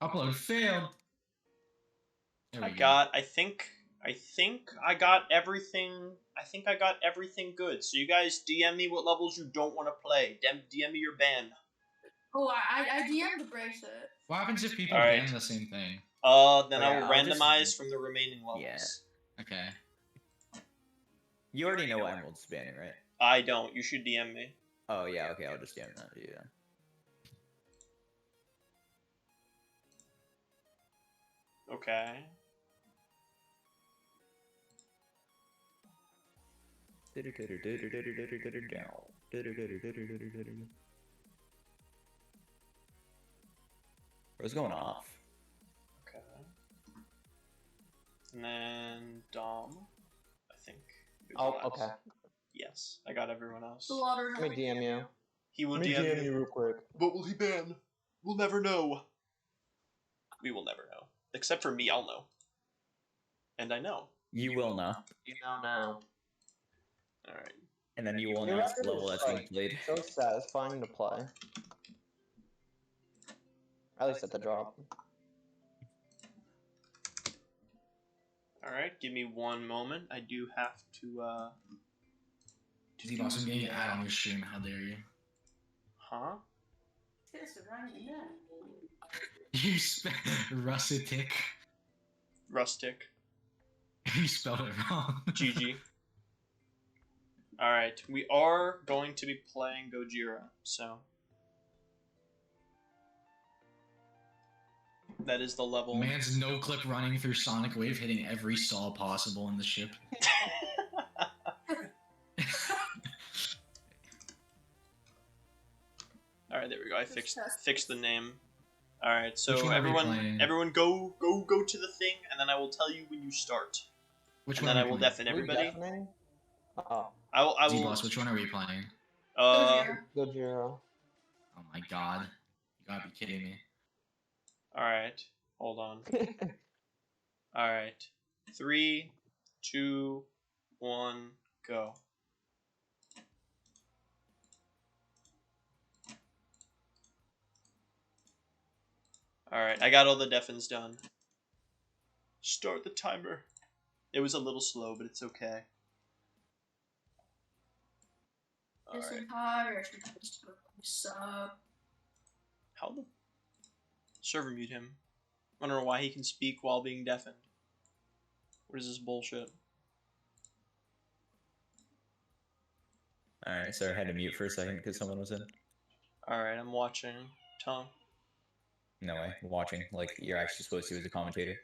Upload failed. I think I got everything. I think I got everything good. So you guys DM me what levels you don't want to play. DM me your ban. Oh, I DM'd the bracelet. What happens if people ban the same thing? Then I will randomize from the remaining levels. Yeah. Okay. You already know Emerald's banning, right? I don't. You should DM me. Oh yeah, okay, I'll just DM that to you then. Okay. What's going off? Okay. And then Dom, I think. Oh, okay. Yes, I got everyone else. Let me DM you. He will Let me DM you real quick. What will he ban? We'll never know. We will never know. Except for me, I'll know. And I know. You will know. You know now. Alright. And then you will know what level that's being played. So satisfying to play. At least at the drop. Alright, give me one moment. I do have to, Z-Boss, I'm getting an ad on your stream. How dare you? Huh? You rustic. Rustic. You spelled it wrong. GG. Alright, we are going to be playing Gojira, so... That is the level. Man's no-clip running through Sonic Wave, hitting every saw possible in the ship. Alright, there we go. I fixed the name. Alright, so everyone go to the thing, and then I will tell you when you start. Which and one then I will deafen everybody. Oh. I will. Z-Boss, which one are we playing? Gojira. Oh my god. You gotta be kidding me. Alright, hold on. Alright. 3, 2, 1, go. Alright, I got all the deafens done. Start the timer. It was a little slow, but it's okay. Alright. How the... Server mute him. I don't know why he can speak while being deafened. What is this bullshit? Alright, so I had to mute for a second because someone was in. Alright, I'm watching. Tom. No way, watching, like you're actually supposed to as a commentator.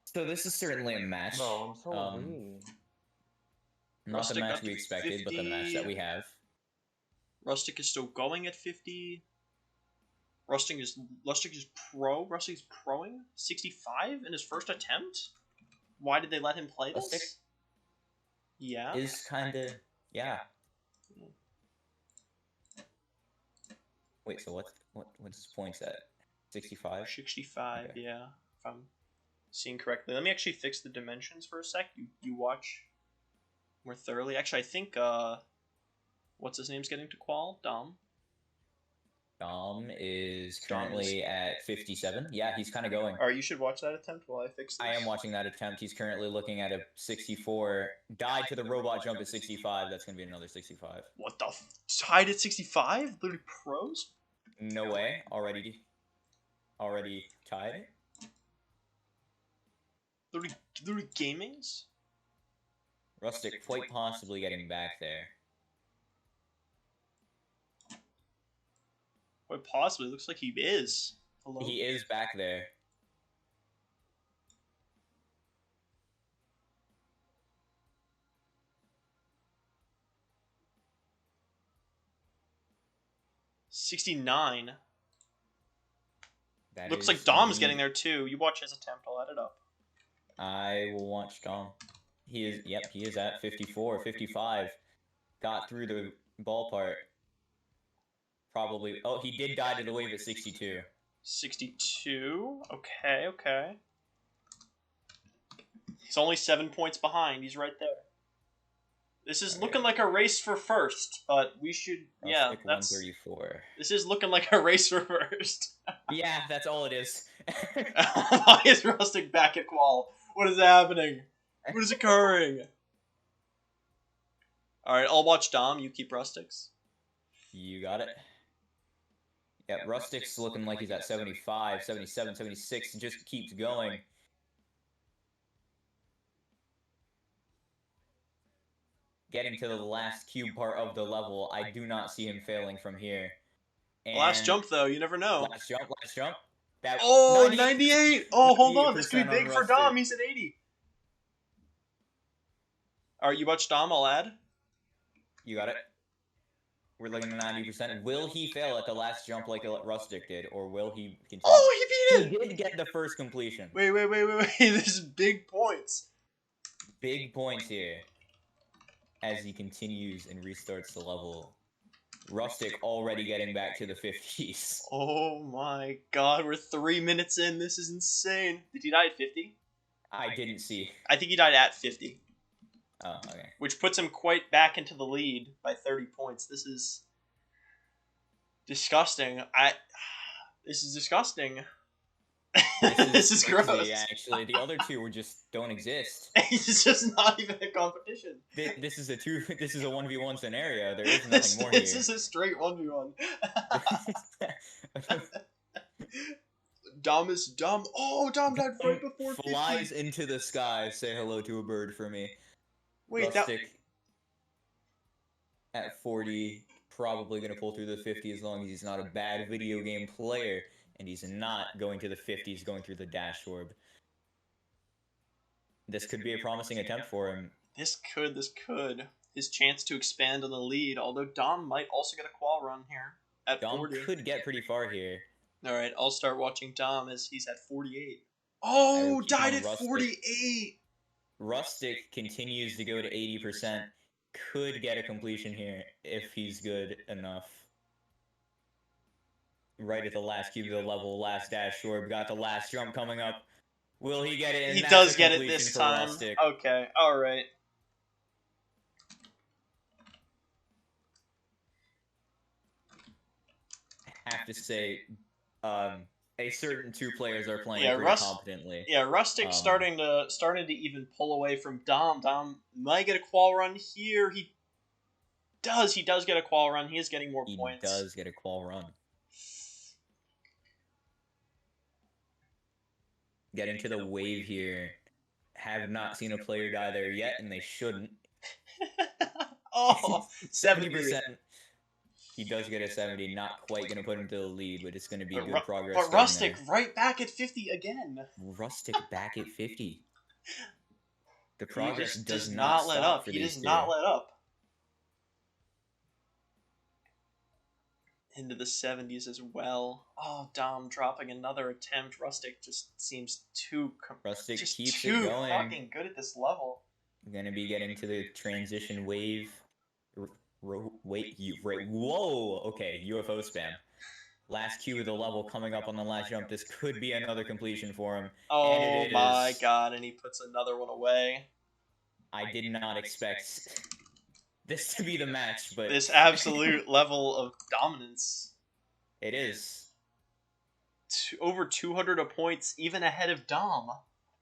So this is certainly a match. Bro, I'm so weak. Not the match we expected, but the match that we have. Rustic is still going at 50. Rustic is pro. Rustic is proing 65 in his first attempt. Why did they let him play this? Rustic yeah. Is kind of Wait, so what's his points at? 65? 65, okay. Yeah. If I'm seeing correctly. Let me actually fix the dimensions for a sec. You watch more thoroughly. Actually, I think what's his name's getting to qual? Dom. Dom is currently at 57. Yeah, he's kind of going. Alright, you should watch that attempt while I fix this. I am watching that attempt. He's currently looking at a 64. Died to the robot jump at 65. That's going to be another 65. What the f... Tied at 65? Literally pros? No way. Already tied? Literally gamings? Rustic quite possibly getting back there. Quite possibly. Looks like he is. Hello? He is back there. $69. That Looks is like Dom's indeed. getting there too. You watch his attempt. I'll add it up. I will watch Dom. He is. Yep, he is at 54, 55. Got through the ballpark. Probably. Oh, he did die to the wave at 62. 62? Okay. He's only 7 points behind. He's right there. This is Okay. looking like a race for first, but we should. Yeah, Rustic that's. 134. This is looking like a race for first. Yeah, that's all it is. Why is Rustic back at qual? What is happening? What is occurring? Alright, I'll watch Dom, you keep Rustics. You got it. Yeah, Rustic's looking like he's at 75, 77, 76, and just keeps going. Getting to the last cube part of the level, I do not see him failing from here. And Last jump, though, you never know. Last jump. That Oh, 98! Oh, hold on, this could be 98% big on for Rustic. Dom, he's at 80. Alright, you watch Dom, I'll add. You got it. We're looking at 90%. Will he fail at the last jump like Rustic did, or will he continue? Oh, he beat it! He did get the first completion. Wait, this is big points. Big points here. As he continues and restarts the level. Rustic already getting back to the 50s. Oh my god, we're 3 minutes in, this is insane. Did he die at 50? I didn't see. I think he died at 50. Oh, okay. Which puts him quite back into the lead by 30 points. This is disgusting. This is disgusting. This is crazy, gross. Actually, the other two don't exist. It's just not even a competition. This is a 1v1 scenario. There is nothing more here. This is a straight 1v1. Dom is dumb. Oh, Dom died right before 50. Flies into the sky. Say hello to a bird for me. Wait, Rustic at 40, probably going to pull through the 50 as long as he's not a bad video game player, and he's not going to the 50s going through the dash orb. This could be a promising attempt for him. This could. His chance to expand on the lead, although Dom might also get a qual run here at Dom 40. could get pretty far here. Alright, I'll start watching Dom as he's at 48. Oh, died at Rustic. 48! Rustic continues to go to 80%. Could get a completion here if he's good enough. Right at the last cube of the level, last dash orb, got the last jump coming up. Will he get it? And He that's does a get it completion this for time. Rustic. Okay, alright. I have to say, a certain two players are playing Yeah, pretty competently. Yeah, Rustic's starting to even pull away from Dom. Dom might get a qual run here. He does get a qual run. He is getting more points. He does get a qual run. Getting to the wave here. Have not seen a player die there yet, and they shouldn't. Oh, 70%. He does get a 70, not quite going to put him to the lead, but it's going to be good progress. But Rustic right back at 50 again. Rustic back at 50. The progress He does not let stop up. for He these does two. not let up. Into the 70s as well. Oh, Dom dropping another attempt. Rustic just seems too Rustic just keeps too it going. fucking good at this level. Going to be getting to the transition wave. Whoa! Okay, UFO spam. Last cue of the level coming up on the last jump. This could be another completion for him. Oh And it my is. god, and he puts another one away. I did not expect this to be the match, but This absolute level of dominance. it is. Over 200 points, even ahead of Dom.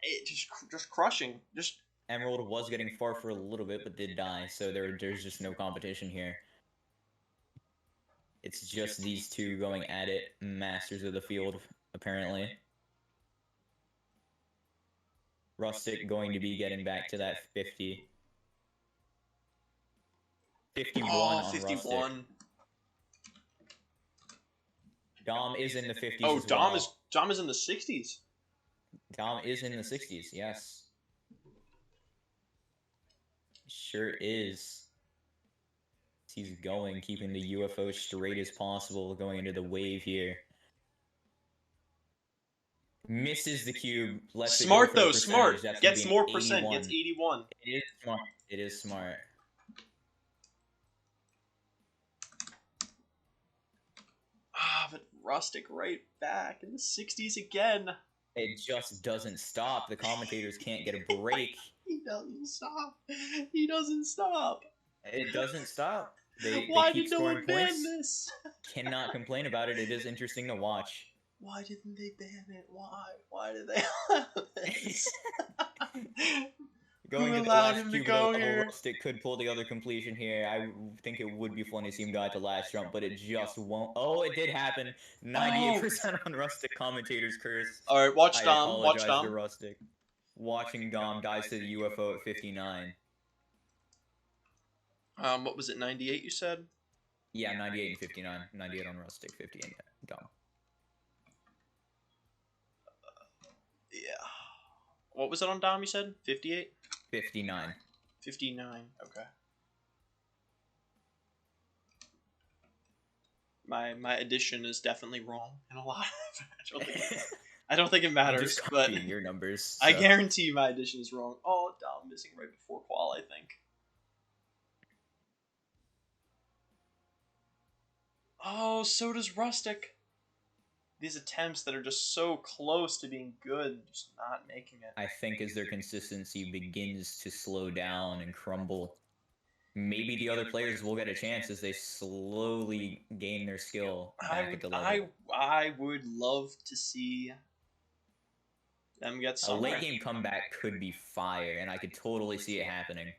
It just crushing. Just Emerald was getting far for a little bit, but did die, so there's just no competition here. It's just these two going at it, masters of the field, apparently. Rustic going to be getting back to that 50. 51 on 51. Rustic. Dom is in the 50s Oh, as Dom well. is in the 60s. Dom is in the 60s, yes. Sure is. He's going, keeping the UFO straight as possible, going into the wave here. Misses the cube. Lets Smart it go for though, the smart. percentage. That's gonna Gets be more an percent. 81. Gets 81. It is smart. It is smart. Ah, but Rustic right back in the 60s again. It just doesn't stop. The commentators can't get a break. He doesn't stop. He doesn't stop. It doesn't stop. They Why keep did no scoring one ban points. this? Cannot complain about it. It is interesting to watch. Why didn't they ban it? Why? Why did they allow this? Going Who to the allowed last him to cube go level, here? Rustic could pull the other completion here. I think it would be fun to see him guide to last jump, but it just won't. Oh, it did happen. 98% on Rustic commentators curse. Alright, watch I Dom. Watch apologize to Dom. Rustic. Watching Dom dies to the UFO at 59. What was it, 98 you said? Yeah, 98 and 59. 98 on Rustic, 50 and Dom. Yeah. What was it on Dom you said? 58? 59. 59, okay. My addition is definitely wrong in a lot of I don't think it I'm matters, just but copying your numbers. I so. guarantee you my addition is wrong. Oh, Dom missing right before qual, I think. Oh, so does Rustic. These attempts that are just so close to being good, just not making it. I think as their consistency begins to slow down and crumble, maybe the other players will get a chance as they slowly gain their skill back at the level. I would love to see them get A somewhere. late game comeback could be fire, and I could totally see it happening.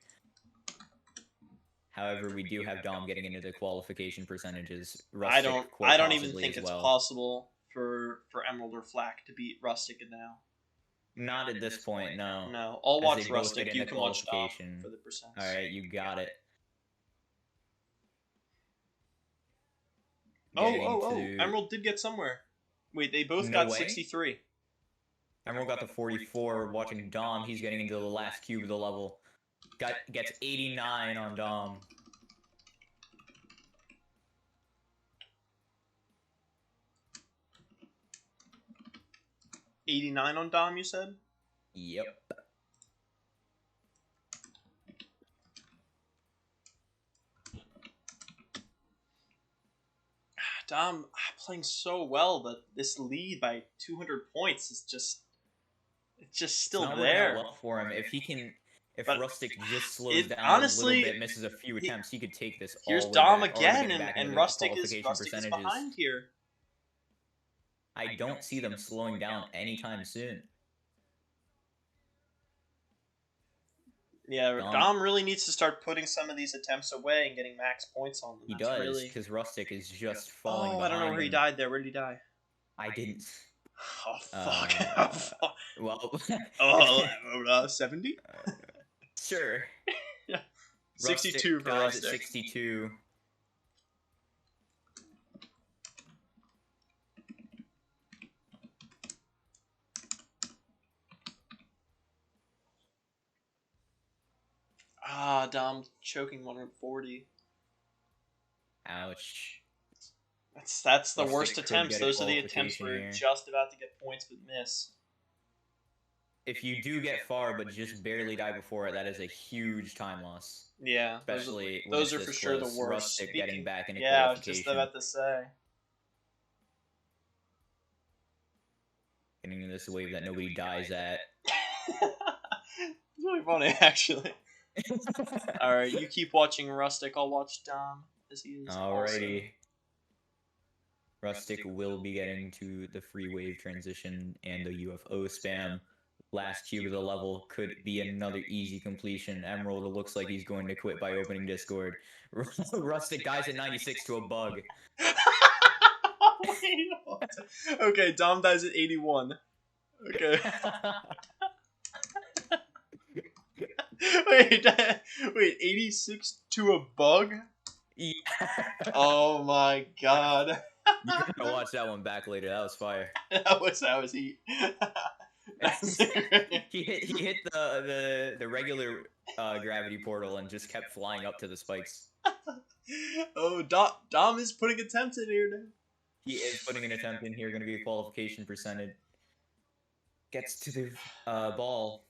However, we do have Dom getting into the qualification percentages. I don't even possibly think as it's well. possible for Emerald or Flack to beat Rustic now. Not at this point, no. No, I'll As watch they both Rustic. get You into can watch Dom qualification. for the percents. Alright, you got it. Oh! Emerald did get somewhere. Wait, they both No got way. 63. Emerald got the 44. Watching Dom, he's getting into the last cube of the level. Gets 89 on Dom. $89 on Dom, you said? Yep. Dom playing so well that this lead by 200 points is just... It's just still it's not working out there. well for him. If But Rustic just slows down honestly, a little bit, misses a few attempts, he could take this all Here's the way Dom back, already again, getting back and into the Rustic is qualification behind here. I don't see them slowing down anytime soon. Yeah, Dom really needs to start putting some of these attempts away and getting max points on them. He That's does, really... because Rustic is just falling Oh, behind I don't know where he him. died there. Where did he die? I didn't. Oh, fuck. Well... 70? Sure. 62 for Rustic. Rustic. 62. Ah, Dom choking 140. Ouch. That's the Rustic worst could attempts. get a Those are the attempts where you're qualification just about to get points but miss. If you do get far but just barely die before it, that is a huge time loss. Yeah, Especially those when are it's for this sure the close. worst. Rustic getting back into yeah, I was qualification. just about to say. Getting into this wave that nobody dies at. It's really funny, actually. Alright, you keep watching Rustic. I'll watch Dom as he is. Alrighty. Rustic will be getting to the free wave transition and the UFO spam. Last cube of the level could be another easy completion. Emerald looks like he's going to quit by opening Discord. Rustic dies at 96 to a bug. Okay, Dom dies at 81. Okay. wait, 86 to a bug? Yeah. Oh my god. You're gonna watch that one back later. That was fire. that was heat. he hit the regular gravity portal and just kept flying up to the spikes. Oh, Dom is putting attempts in here now. He is putting an attempt in here. Going to be a qualification percentage. Gets to the ball.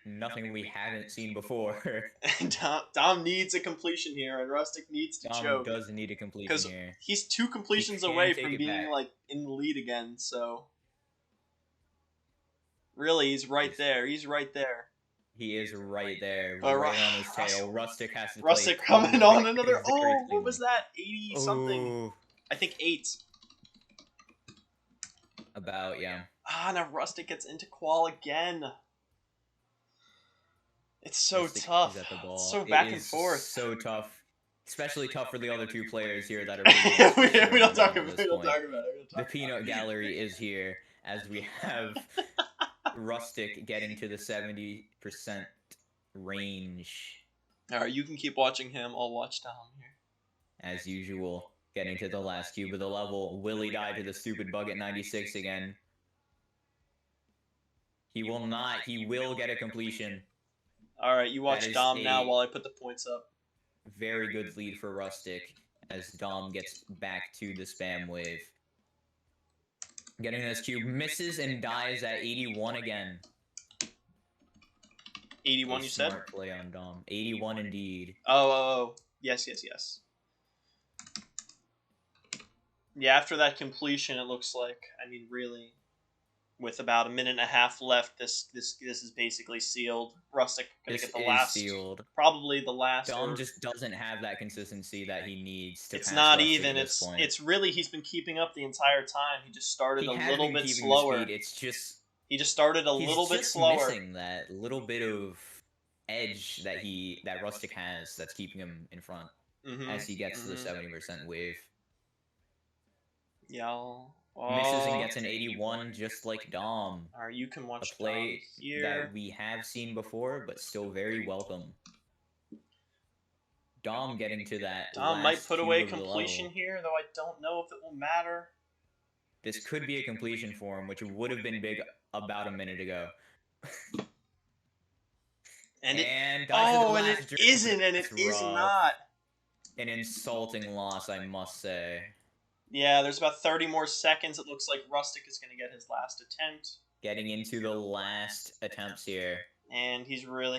Nothing we haven't seen before. Dom needs a completion here, and Rustic needs to Dom choke. does need a completion here. He's 2 completions away from being like in the lead again. So Really, he's right there. He's right there. He is right there, Oh, right on his tail. Rustic has to Rustic play coming on very, another. very Oh, what cleanly. was that? 80 something. Ooh, I think 8. about, yeah. Ah, now Rustic gets into qual again. It's so Rustic tough. is at the ball. It's so It back and is forth. so tough. Especially tough for the other two players here that are pretty much we sure don't at talk this about it. We don't point. talk about it. The peanut gallery is here as we have Rustic getting to the 70% range Alright, you can keep watching him. I'll watch Dom here. as usual. Getting to the last cube of the level. Will he die to the stupid bug at 96 again? He will not. He will get a completion. Alright, you watch That is Dom now a- while I put the points up. Very good lead for Rustic as Dom gets back to the spam wave. Getting this cube, misses and dies at 81 again. 81, A you said? smart play on Dom. 81 indeed. Oh. Yes. Yeah, after that completion, it looks like, I mean, really, with about a minute and a half left, this is basically sealed. Rustic gonna This get the is last, sealed. probably the last. Dom or- just doesn't have that consistency that he needs to It's pass not Rustic even. at this point. It's really he's been keeping up the entire time. He just started He a has little been bit keeping slower. the speed. It's just He just started a he's little bit just slower. missing that little bit of edge that Rustic has that's keeping him in front as he gets to the 70% wave. Yeah. Misses and gets an 81 just like Dom. Alright, you can A watch play Dom here. that we have seen before, but still very welcome. Dom getting to that Dom last might put cube away of the completion level. here, though I don't know if it will matter. This could be a completion for him, which would have been big about a minute ago. And it, dies at the oh, and last it drink. isn't, and it That's is rough. not. An insulting loss, I must say. Yeah, there's about 30 more seconds. It looks like Rustic is going to get his last attempt. Getting into the last attempts here. And he's Other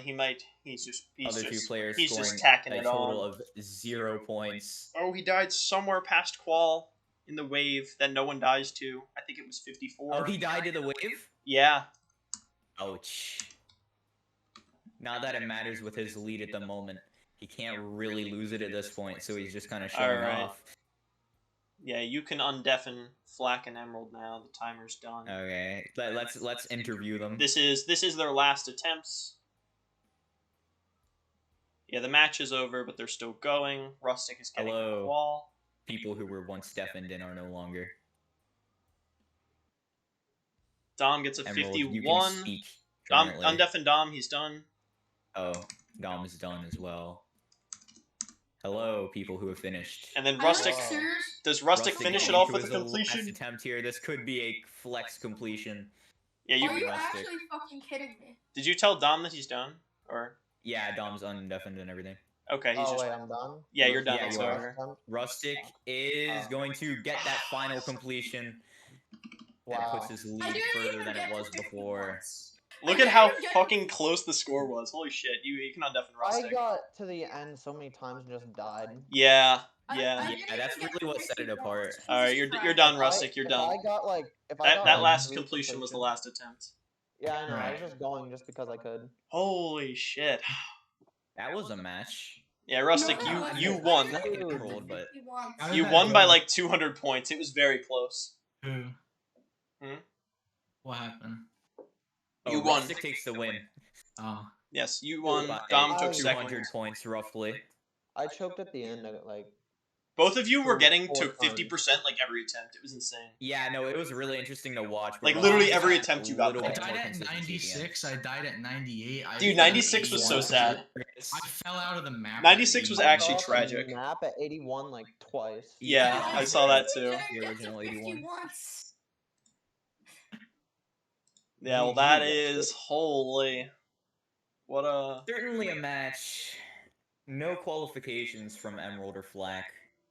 two players he's scoring just tacking a it total on. of 0 points. Oh, he died somewhere past qual in the wave that no one dies to. I think it was 54. Oh, he died to the wave? Yeah. Ouch. Not that it matters with his lead at the moment. He can't really lose it at this point, so he's just kind of showing Alright. off. Yeah, you can undeafen Flack and Emerald now. The timer's done. Okay, let's interview them. This is their last attempts. Yeah, the match is over, but they're still going. Rustic is getting Hello. the wall. People who were once deafened and are no longer. Dom gets a Emerald, 51. you can speak Dom, currently. undeafen Dom, he's done. Oh, Dom is done as well. Hello, people who have finished. And then I'm Rustic. like, serious? Does Rustic finish it getting off to with a his last completion? attempt here. This could be a flex completion. Yeah, Are you Rustic. actually fucking kidding me? Did you tell Dom that he's done? Or Yeah, Dom's undeafened and everything. okay, he's Oh just wait, I'm done. Yeah, you're done, Yeah, it's you are. over. Rustic is going to get that final completion. That Wow. puts his I lead didn't further even than get it to was 50 before. once. Look I at how didn't get- fucking close the score was. Holy shit, you can undeafen I Rustic. got to the end so many times and just died. Yeah, I yeah. didn't Yeah, that's even get really what 50 set it apart. once. Alright, Jesus you're Christ. done, If Rustic. You're if done. I got like if I That got that like last 3 completion was the last attempt. Yeah, I know. I Right. was just going just because I could. Holy shit. That was a match. Yeah, Rustic, No, no, you I- won. I didn't Dude. get Rolled, but- 50 once. How did You that won by go? like 200 points. It was very close. Who? Hmm? What happened? You Oh, won. Rustic takes the win. Oh. Yes, you won. By Dom took 200 second. points, roughly. I choked at the end like Both of you were getting to 4 50% like every attempt. It was insane. Yeah, no, it was really interesting to watch. but Like, Rustic literally just every had attempt a you got little I there. bit died more at consistency at the end. 96. I died at 98. I Dude, died at 96 was so 81. sad. I fell out of the map. 96 was at actually 81. tragic. Map at 81 like twice. Yeah, I saw that too. The original 81. Once. Yeah, well, that is holy. What a. Certainly a match. No qualifications from Emerald or Flack.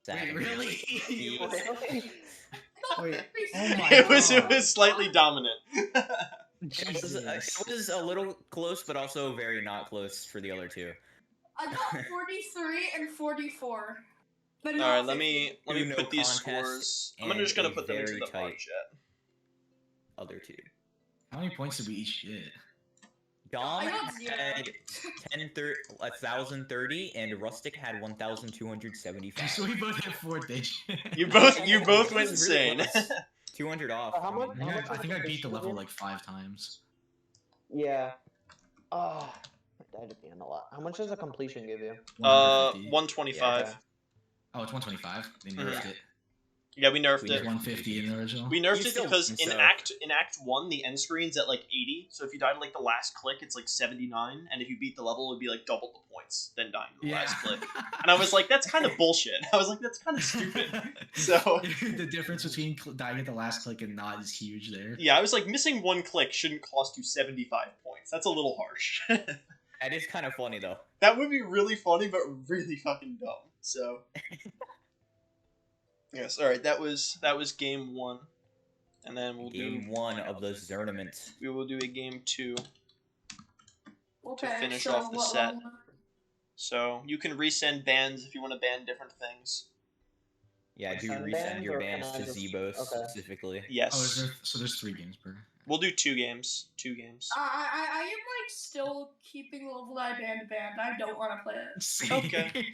Wait, Sadly. really? Really? Wait. Oh my It was God. slightly dominant. It was a little close, but also very not close for the other two. I got 43 and 44. But All not right, let 50. me No put these contest scores. I'm and just gonna a put them into very the pod tight- chat. Other two. How many points did we each get? Dom I got 0. had 1,030, and Rustic had 1,275. So we both had 4 digits. You both It went was really insane. close. 200 off. How much- I think much I is think I beat the completion level again? like 5 times. Yeah. Oh, I died at the end a lot. How much does a completion give you? 150. 125. Okay. Oh, it's 125. They Mhm. nerfed it. Yeah, we nerfed It was it. 150 in the original. We nerfed You it still because win, in so- Act 1, the end screen's at like 80. So if you died at like the last click, it's like 79. And if you beat the level, it would be like double the points than dying to the last click. And I was like, that's kind of bullshit. I was like, that's kind of stupid. So the difference between dying at the last click and not is huge there. yeah, I was like, missing 1 click shouldn't cost you 75 points. That's a little harsh. That is kind of funny though. That would be really funny, but really fucking dumb. So yes, all right. That was game 1, and then we'll Game 1 of the Zournament. we will do a game 2. Okay, finish so off the what set. level? So you can resend bans if you want to ban different things. Yeah, do Send resend bans, your or bans can I to just- Zebo okay. specifically. Yes, Oh, so there's 3 games per. we'll do 2 games. 2 games. I am like still keeping the level that I banned. I don't want to play it. Okay.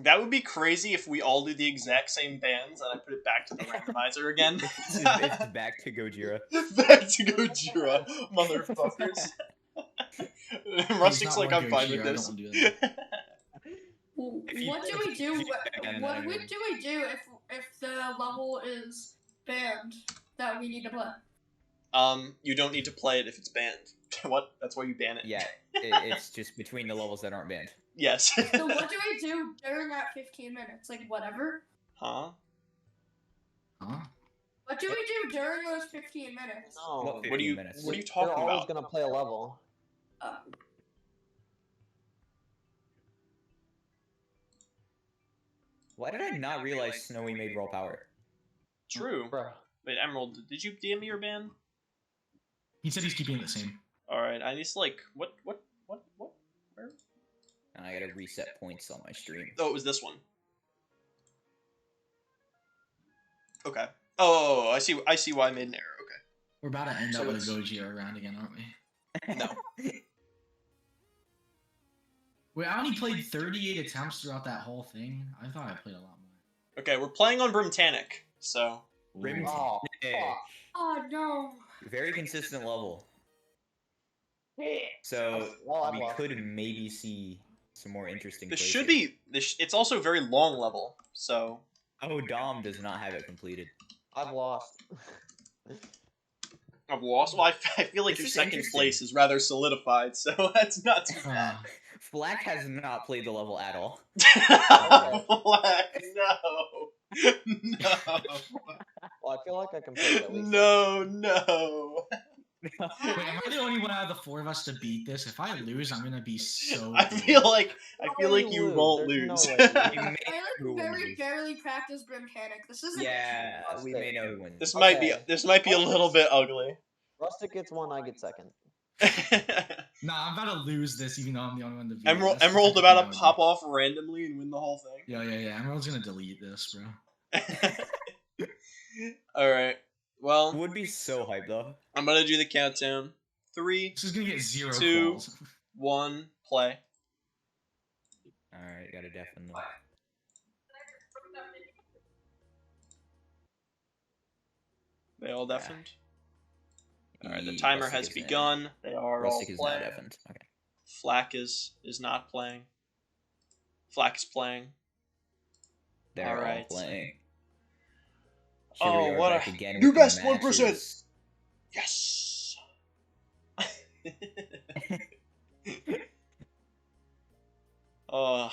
That would be crazy if we all do the exact same bans and I put it back to the randomizer again. It's back to Gojira. Back to Gojira, motherfuckers. Rustic's like, I'm fine with I this. don't do that. What do we do? And What then- do we do if the level is banned that we need to play? You don't need to play it if it's banned. What? That's why you ban it. Yeah, it's just between the levels that aren't banned. Yes. So what do we do during that 15 minutes? Like whatever. Huh? Huh? What do we do during those 15 minutes? No. What What are 15 you? minutes? What are you They're talking always about? gonna play a level. Why did I not realize Snowy made raw power? True. Bro. Wait, Emerald, did you DM me your ban? He said he's keeping it the same. All right, I just like what? Where? And I gotta reset points on my stream. Oh, it was this one. Okay. Oh, I see. I see why I made an error. Okay. We're about to end So up with a it's- Gojira round again, aren't we? No. Wait, I only played 38 attempts throughout that whole thing. I thought I played a lot more. Okay, we're playing on Brimtanic, so Rim- Ooh. Oh, Hey. fuck. Oh no. Very consistent level. So Well, I we lost. could maybe see some more interesting. this plays should here. be. It's also a very long level, so Oh, Dom does not have it completed. I've lost. I've lost. Well, I feel like This your is second interesting. place is rather solidified, so that's not too bad. Flack has not played the level at all. Black, no, no, Well, I feel like I can play it at least. no. Wait, am I the only one out of the 4 of us to beat this? If I lose, I'm gonna be so. I feel like How will you lose? won't There's no lose. way. We may I who like very lose. barely practiced Brimtanic. This isn't. Yeah, we may know who wins. This Okay. might be a little bit ugly. Rustic gets 1, I get 2nd. Nah, I'm about to lose this, even though I'm the only one to beat. Emerald, it. That's Emerald the about thing to I pop off randomly and win the whole thing. Yeah. Emerald's gonna delete this, bro. All right. Well, Would be so hype though. I'm gonna do the countdown. 3, This is gonna get 0 2. calls. 1, play. Alright, gotta deafen them. They all deafened. All right, the Ye- timer Rustic has is begun. They are all Rustic is not playing. deafened. Okay. Flack is not playing. Flack is playing. They're all Alright. playing. Oh, we are what back a- again new with the best 1%. matches. Yes. Oh,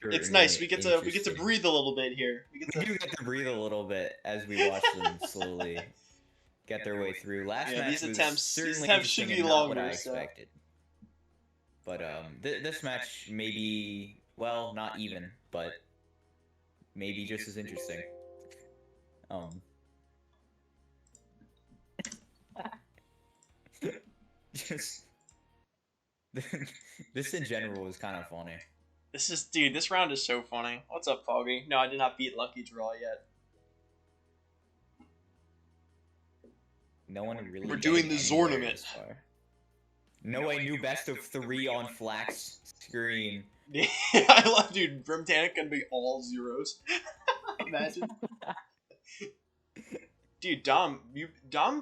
it's nice. We get to Interesting. breathe a little bit here. We get We to. do get to breathe a little bit as we watch them slowly get their way through. Last Yeah, match these was attempts certainly should interesting be and not what I longer, so. expected. But this match maybe, well, not even, but maybe just as interesting. Just this in general was kind of funny. This round is so funny. What's up, Foggy? No, I did not beat Lucky Draw yet. No one really. We're doing getting the anywhere Zournament. this far. No, a new best of 3 on Flax screen. Yeah, I love, dude. Brimtanic can be all zeros. Imagine. Dude, Dom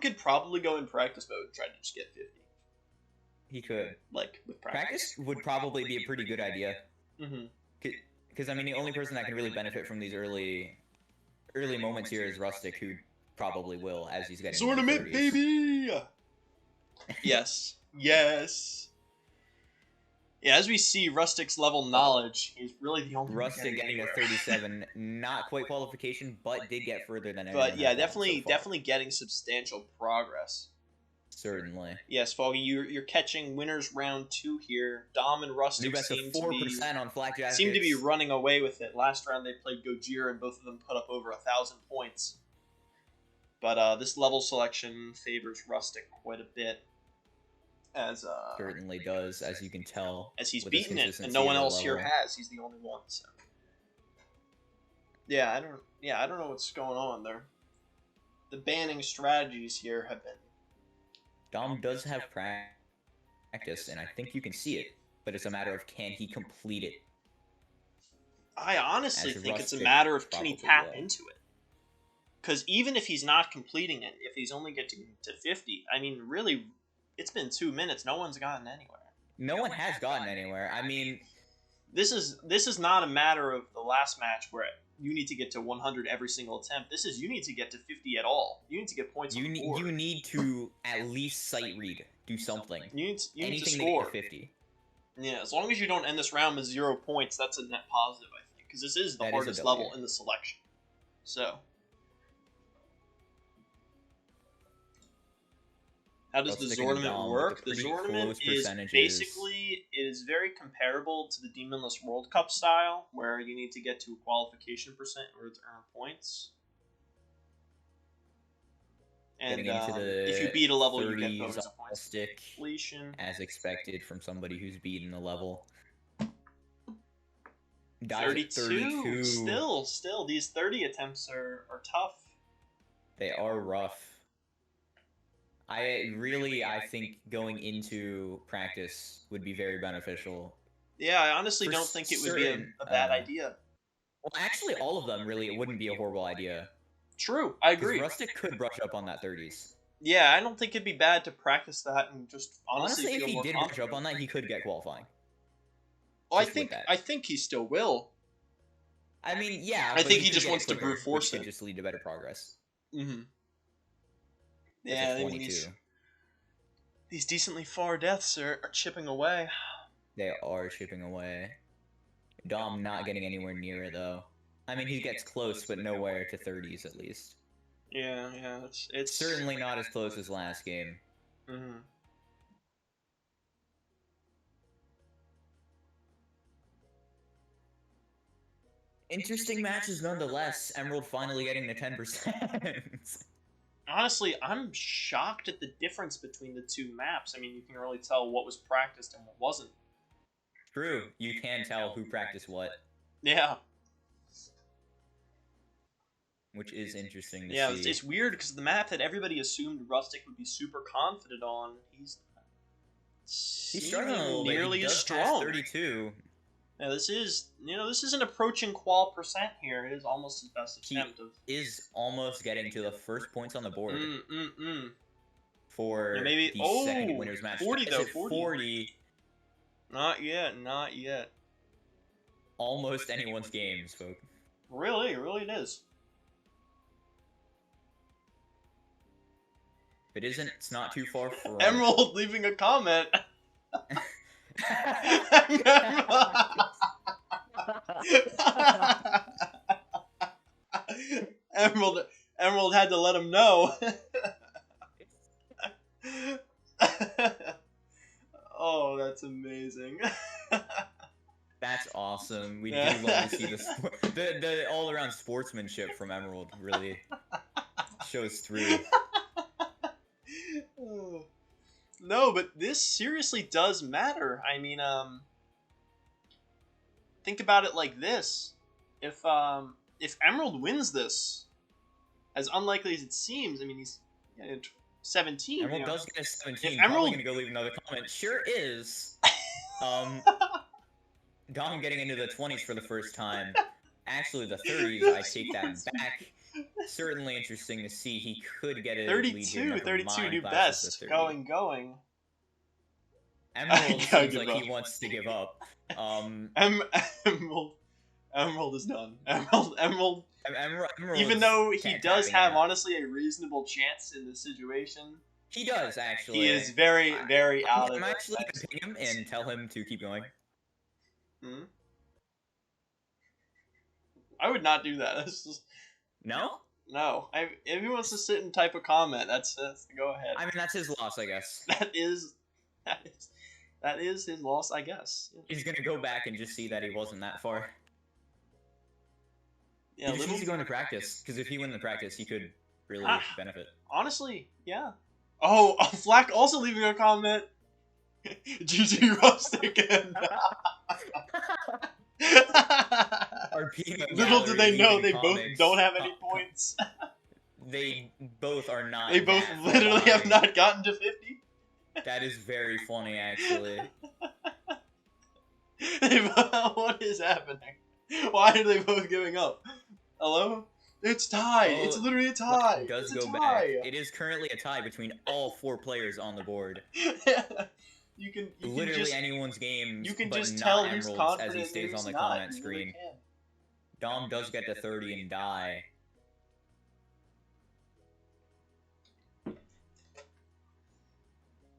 could probably go in practice mode and try to just get 50. He could. Like, with practice. Practice would probably be a pretty good idea. Mm-hmm. Because, I mean, the only person that can really benefit from these early moments here is Rustic, who probably will, as he's getting into the Zournament, 30s. baby! Yes. Yes. Yeah, as we see Rustic's level knowledge, he's really the only Rustic getting a anywhere. 37, not quite qualification, but did get further than everyone But yeah, has gotten so far. definitely getting substantial progress. Certainly. Yes, Foggy, you're catching winners round 2 here. Dom and New Rustic best of seem 4% on Flak Jackets. to be running away with it. Last round they played Gojira and both of them put up over 1,000 points. But this level selection favors Rustic quite a bit. Certainly does, as you can tell. As he's with his beaten it, and consistency no one at the else here level. has. He's the only one. So. Yeah, I don't know what's going on there. The banning strategies here have been. Dom does have practice, and I think you can see it, but it's a matter of can he complete it. I honestly As think it's a Rustic matter of can he probably tap will. into it. Because even if he's not completing it, if he's only getting to 50, I mean, really, it's been 2 minutes. No one's gotten anywhere. No one has gotten anywhere. I mean, This is not a matter of the last match where you need to get to 100 every single attempt. This is you need to get to 50 at all. You need to get points on the board. you need to at least sight read, do something. You need to Anything score. to get to 50. Yeah, as long as you don't end this round with 0 points, that's a net positive, I think, because this is the That is a hardest W. level in the selection. So, how does the Rustic and Zournament Dom with work? the The pretty Zournament close is percentages. basically it is very comparable to the Demonless World Cup style, where you need to get to a qualification percent in order to earn points. And Getting into the if you beat a level, you 30s get bonus on points. Rustic, Completion. as expected from somebody who's beaten the level. Dies at 32. Still, these 30 attempts are tough. They are rough. I think going into practice would be very beneficial. Yeah, I honestly For don't think it would be certain, a bad idea. Well, actually, all of them really, it wouldn't be a horrible idea. True, I Because agree. Rustic could brush up on that 30s. Yeah, I don't think it'd be bad to practice that and just honestly Honestly, if feel he more did brush confident. up on that, he could get qualifying. Well, just with that. I think he still will. I mean, yeah. I but think he could just get wants to quicker, brute force which could it. just lead to better progress. Mm-hmm. That's Yeah, at I mean, 22. these decently far deaths are chipping away. They are chipping away. Dom not getting anywhere near it, though. I mean, he gets close, but nowhere to 30s, at least. Yeah, it's Certainly not as close as last game. Mm-hmm. Interesting matches nonetheless. Emerald finally getting the 10%. Honestly, I'm shocked at the difference between the two maps. I mean, you can really tell what was practiced and what wasn't. True, you can tell who practiced what, Yeah. which is interesting to Yeah, see. it's weird because the map that everybody assumed Rustic would be super confident on, he's struggling a little bit. nearly He as does pass strong. 32. Yeah, this is an approaching qual percent here. It is almost his best He attempt of. is almost getting to the first points on the board for Yeah, maybe- the second winner's match. 40 Is though, it 40. Not yet, not yet. Almost anyone's games, folks. Really it is. If it isn't, it's not too far from. Emerald leaving a comment. Emerald had to let him know. Oh, that's amazing. That's awesome. We do Yeah. love to see the all-around sportsmanship from Emerald really shows through. No, but this seriously does matter. I mean, think about it like this: if Emerald wins this, as unlikely as it seems, I mean he's 17. Emerald you know. does get a 17. If Probably Emerald- gonna go leave another comment. Sure is. Dom getting into the 20s for the first time. Actually, the 30s, I take that back. Certainly interesting to see. He could get a lead here. 32, new glasses best. to 30. Going. Emerald I seems give like he up. wants to give up. Emerald is done. Emerald. Emerald Even though he does tapping have out. honestly a reasonable chance in this situation, He does actually. he is very, very out of I'm it. actually gonna ping him and tell him to keep going. Hmm? I would not do that. That's just No? no. If he wants to sit and type a comment, that's go ahead. I mean, that's his loss, I guess. That is his loss, I guess. He's gonna go back and just see that he wasn't that far. Yeah, He just little needs to go into practice, because if he wins the practice, he could really Ah. benefit. honestly, yeah. Oh, Flack also leaving a comment. GG Rustic and Our peanut little do they gallery know leaving they both comics. don't have any points. They both are not. They both that literally far have behind. not gotten to 50. That is very funny, actually. What is happening? Why are they both giving up? Hello? It's tied. Oh, It's literally a tie. Flack does It's a go back. tie. It is currently a tie between all 4 players on the board. you can Literally just anyone's games, you can but just not tell who's Emerald's confident as he and stays who's on the not. comment You really screen. can. Dom does get to 30 and die.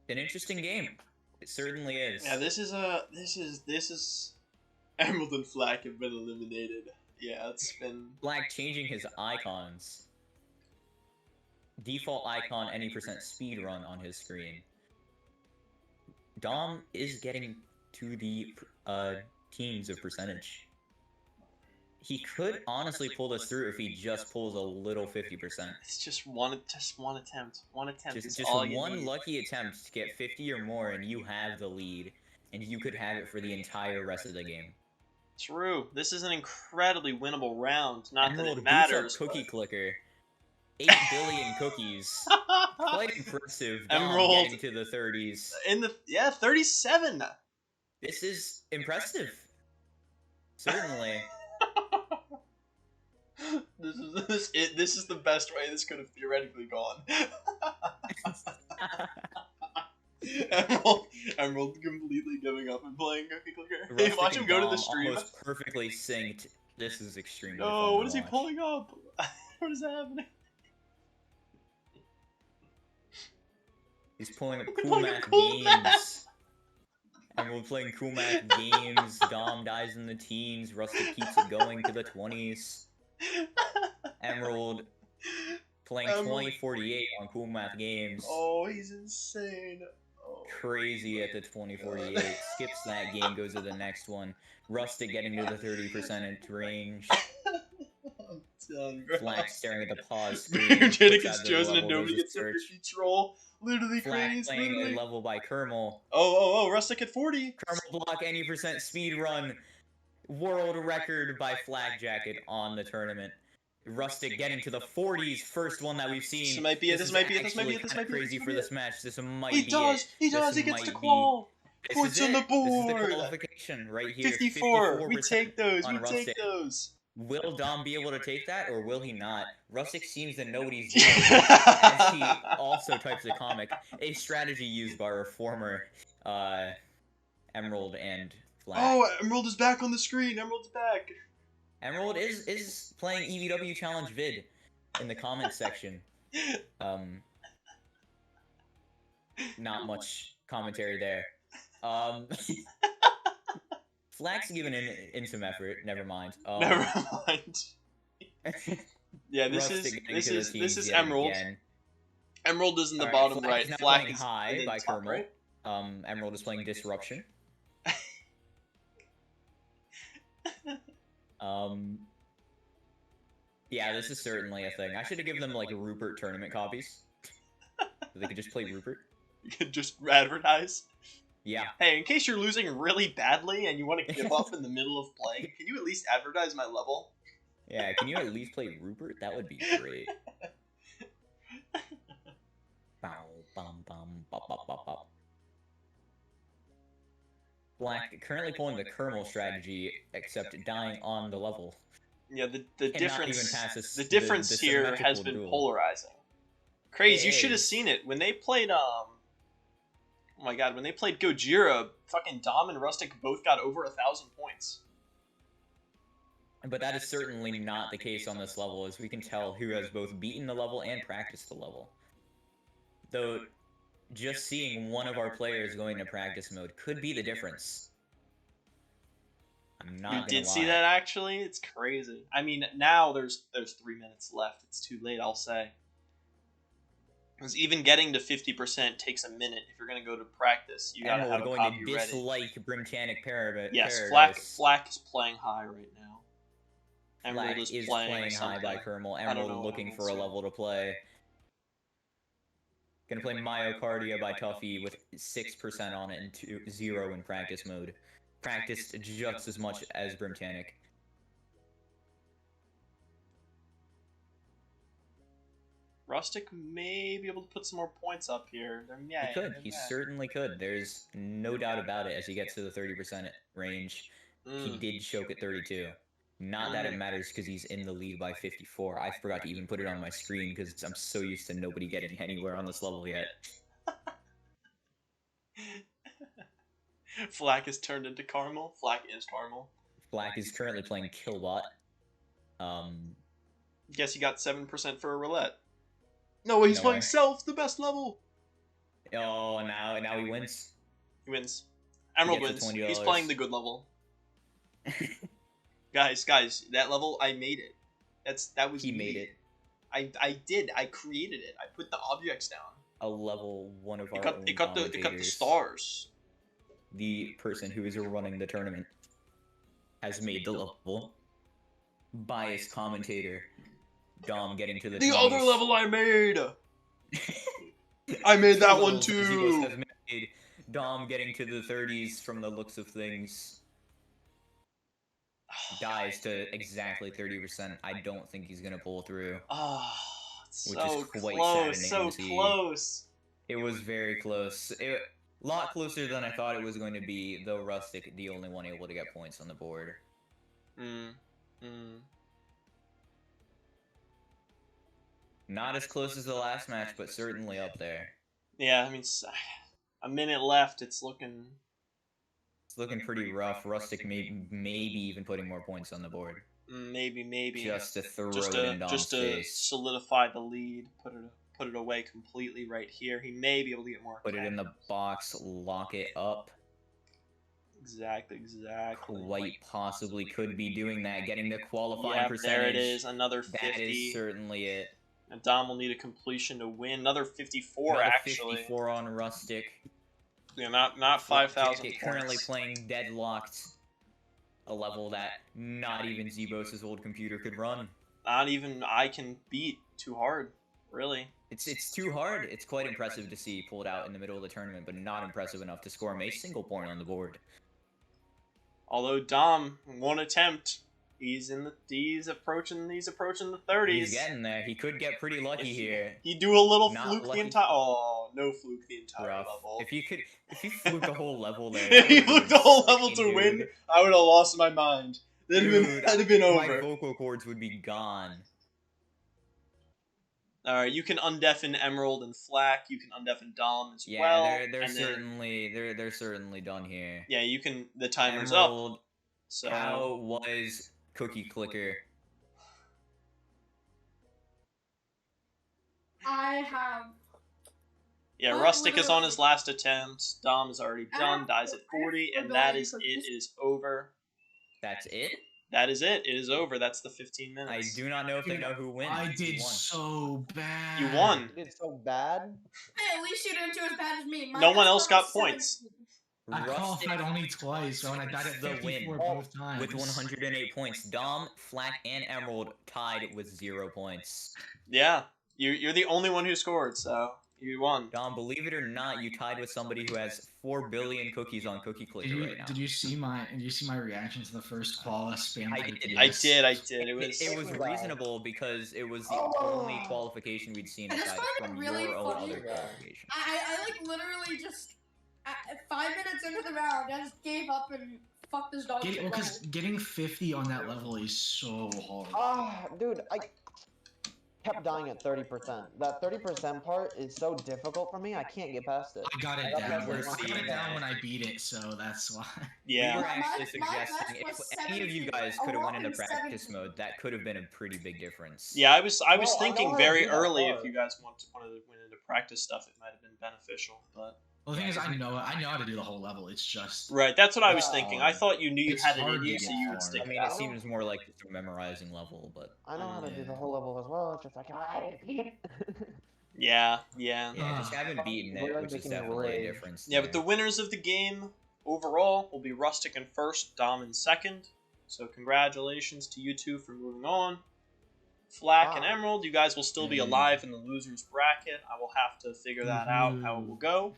An interesting game. It certainly is. Yeah, this is Emerald and Flack have been eliminated. Yeah, it's been Black changing his icons. Default icon any percent speed run on his screen. Dom is getting to the teens of percentage. He could honestly pull this through if he just pulls a little 50%. it's just one attempt. One attempt is Just all you one need. lucky attempt to get 50 or more and you have the lead. And you could have it for the entire rest of the game. True. This is an incredibly winnable round. Not Emerald that it boots matters. up Cookie Clicker. 8 billion cookies. but- Quite impressive. Dom Emerald. getting to the 30s. In the 37. This is impressive. Certainly. This is the best way this could have theoretically gone. Emerald completely giving up and playing Cookie Clicker. Hey, Rustic watch him and go to Dom the stream. almost perfectly synced. This is extremely fun No, to what is he watch. pulling up? What is happening? He's pulling up He's Cool pulling up Math Cool Math. games. Emerald playing Cool Math games. Dom dies in the teens. Rustic keeps it going to the 20s. Emerald playing Emerald. 2048 on Cool Math games. Oh, he's insane. Oh, Crazy at the 2048. Skips that game, goes to the next one. Rustic getting to the 30% range. I'm done, bro. Flack staring at the pause screen. Energetic puts is out the chosen and level, nobody goes gets to a search. 50 troll. Literally Flack crazy. playing Literally. a level by Kermel. Oh, Rustic at 40. Kermel block any percent speed run. World record by Flag Jacket on the tournament. Rustic getting to the 40s, first one that we've seen. This might be it. This is might be it. This might be actually it. This kinda might be it. crazy This for might be this it. match. This might He be does. it. He does. This He gets to might qual. This Points is on the it. This is the board. qualification right here. 54. We 54% take those. on We take Rustic. those. Will Dom be able to take that, or will he not? Rustic seems to know what he's doing, as he also types a comic. A strategy used by our former Emerald and Flag. Oh, Emerald is back on the screen. Emerald's back. Emerald is playing EVW Challenge vid in the comments section. Not much commentary there. Flag's given in some effort. Never mind. Never mind. Yeah, this Rustic getting is to the teens yet Emerald. again. Emerald is in the Alright, bottom Flag right. is now Flag playing is High in the by top Kermel. right. Emerald is playing Disruption. Yeah, this is certainly a thing. I should have given them like Rupert tournament copies. So they could just play Rupert. You can just advertise. Yeah. Hey, in case you're losing really badly and you want to give up in the middle of playing, can you at least advertise my level? Yeah, can you at least play Rupert? That would be great. Bow, Bum bum bop bop bop bop. Black currently pulling the Kermal strategy, except dying on the level. Yeah, the Cannot even difference pass this, the difference the here has symmetrical been duel. polarizing. Crazy, It you should have is. seen it when they played oh my god, when they played Gojira, fucking Dom and Rustic both got over 1,000 points. But that is certainly not the case on this level, as we can tell who has both beaten the level and practiced the level. Though, just seeing one of our players going to practice mode could be the difference. I'm not You gonna did lie. see that actually? It's crazy. I mean, now there's 3 minutes left. It's too late, I'll say. Because even getting to 50% takes a minute. If you're gonna go to practice, you gotta Emerald have a going copy to ready. dislike Brimtanic Paradise. Yes, Flack is playing high right now. Emerald Flack is playing high something. by Kermal. I don't Emerald know what looking for a Emerald's level to play. Gonna play Myocardia by Tuffy with 6% on it and 0 in practice mode. Practiced just as much as Brimtanic. Rustic may be able to put some more points up here. He could. He certainly could. There's no doubt about it as he gets to the 30% range. He did choke at 32. Not that it matters because he's in the lead by 54. I forgot to even put it on my screen because I'm so used to nobody getting anywhere on this level yet. Flack is turned into Caramel. Flack is Caramel. Black is currently playing Killbot. Guess he got 7% for a roulette. No, he's playing Self, the best level. Oh, now he wins. He wins. Emerald He wins. gets the He's $20. playing the good level. guys, that level, I made it. That was He me. made it. I did. I created it. I put the objects down. A level one of our own It got the commentators, stars. the person who is running the tournament, has made the level. Biased commentator. Dom getting to the The 20s. other level I made. I made that one Levels Zebos too. has made. Dom getting to the 30s from the looks of things. Dies to exactly 30%. I don't think he's gonna pull through. Oh, Which so is quite close, saddening so to see. close. It was very close. A lot closer than I thought it was going to be, though Rustic, the only one able to get points on the board. Not as close as the last match, but certainly up there. Yeah, I mean, a minute left. It's looking pretty rough. Rustic maybe even putting more points on the board. maybe Just to throw just it in to Dom's face. solidify the lead. Put it away completely right here. He may be able to get more. Put it in the box, lock it up. Exactly. Quite possibly could be doing that, getting the qualifying Yeah, percentage. there it is. Another 50. That is certainly it. And Dom will need a completion to win. Another 54, Another actually. 54 on Rustic. Yeah, not 5,000 points. Currently playing Deadlocked. A level that not even Zebos' old computer could run. Not even I can beat. Too hard. Really. It's too hard. It's quite impressive to see pulled out in the middle of the tournament, but not impressive enough to score him a single point on the board. Although Dom, one attempt, he's approaching the 30s. He's getting there. He could get pretty lucky here. He do a little Not fluke lucky. the entire. Oh, no fluke the entire Rough. level. If you fluked the whole level there. If he that would've fluked been the whole level insane, to win, dude. I would have lost my mind. That'd have been My over. vocal cords would be gone. All right, you can undeafen Emerald and Flack. You can undeafen Dom as Yeah, well. they're and then- certainly they're certainly done here. Yeah, you can. The timer's Emerald, up. So how was Cookie Clicker? I have. yeah, Well, Rustic is on literally- his last attempt. Dom is already done. Dies at 40, and that is it. Is over. That's it? That is it. It is over. That's the 15 I minutes. do not know if they know who wins. I Who did won. so bad. You won. You did so bad. Hey, at least you didn't do as bad as me. No one else got score was points. 17. I Rustic qualified only twice, so when I died at the 54 win. both times. With 108 points. Dom, Flack, and Emerald tied with 0 points. Yeah, you're the only one who scored. So You won. Dom, believe it or not, you tied with somebody who has 4 billion cookies on Cookie Clicker right now. Did you see my reaction to the first qual spam? I type did. yes? I did. It was. It was reasonable because it was the only qualification we'd seen I just aside find from it really your funny. other qualification. I like literally just 5 minutes into the round, I just gave up and fucked this dog. Because getting 50 on that level is so hard. Ah, dude, I kept dying at 30%. That 30% part is so difficult for me. I can't get past it. I got it I got down. that I first got seed. it down when I beat it, so that's why. Yeah. We were My- actually my suggesting best if was any of you 17. guys A could have went into whopping practice 17. mode, that could have been a pretty big difference. Yeah, I was No, I know thinking how to very do that early if part. you guys wanted to win into practice stuff, it might have been beneficial. But Well, the thing is, Yeah, I know how to do the whole level. It's just right, that's what I was Yeah. thinking. I thought you knew you It's had it hard in to you, get so you would far. stick I mean, it it out. seems more like just a memorizing level, but I know how to do the Yeah. whole level as well. It's just like, Yeah. yeah, just haven't beaten it, Really which is making me definitely a rage. difference. Yeah, but the there. winners of the game overall will be Rustic in first, Dom in second. So congratulations to you two for moving on. Flack and Wow. Emerald, you guys will still be Yeah. alive in the losers bracket. I will have to figure that out how it will go.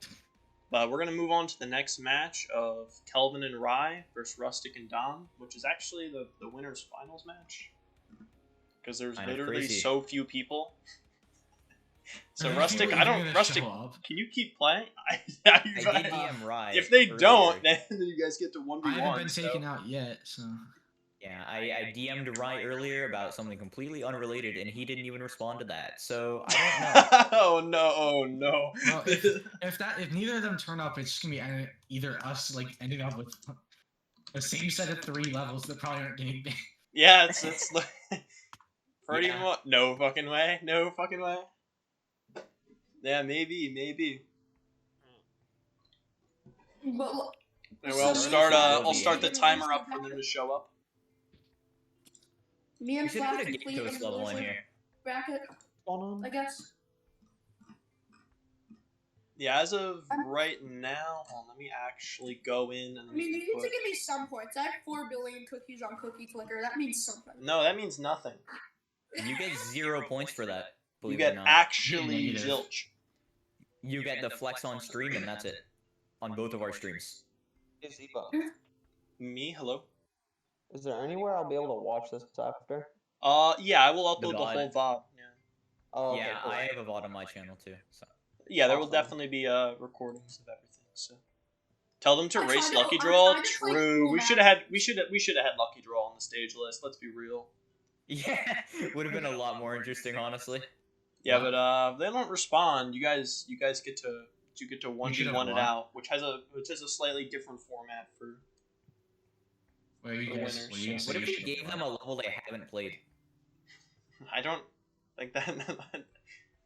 But we're gonna move on to the next match of Kelvin and Rye versus Rustic and Dom, which is actually the winners finals match. Because there's Kind of literally crazy. so few people. So If Rustic, you're I don't. gonna Rustic, show up, can you keep playing? I did DM Rye. If they earlier. don't, then you guys get to 1v1. I haven't been so- taken out yet, so. Yeah, I DM'd Rye earlier about something completely unrelated, and he didn't even respond to that. So I don't know. Oh no! Oh no! Well, if neither of them turn up, it's just gonna be either us like ending up with the same set of 3 levels that probably aren't getting banned. Yeah, it's pretty Yeah. much no fucking way. No fucking way. Yeah, maybe. But look, Anyway, I'll So start. me- I'll start the timer up for them to show up. me We and should Flash put a complete Gate Toast in the level in loser here. bracket, I guess. Yeah, as of right now, hold on, let me actually go in and. I mean, you need to give me some points. I have 4 billion cookies on Cookie Clicker. That means something. No, that means nothing. You get 0 points for that. You Believe get it or not. actually Negative. zilch. You get the flex on stream, and that's it. On both of our streams. Hey, Ziba, Me, hello. is there anywhere I'll be able to watch this after? Yeah, I will The upload the VOD. whole VOD. Yeah. Oh, okay, Yeah, cool. I have a VOD on my channel too. So. Yeah, there will Awesome. definitely be recordings of everything. So tell them to I race tried to- Lucky I- Draw. I just, like, True. cool We math. should have had Lucky Draw on the stage list. Let's be real. Yeah, would have been a lot more interesting, honestly. Yeah, Wow. but they don't respond. You guys get to 1v1 it won. out, which has a slightly different format for. Where you The guys? winners, What do you so- What if say we you gave should them do? a level they haven't played? I don't think that.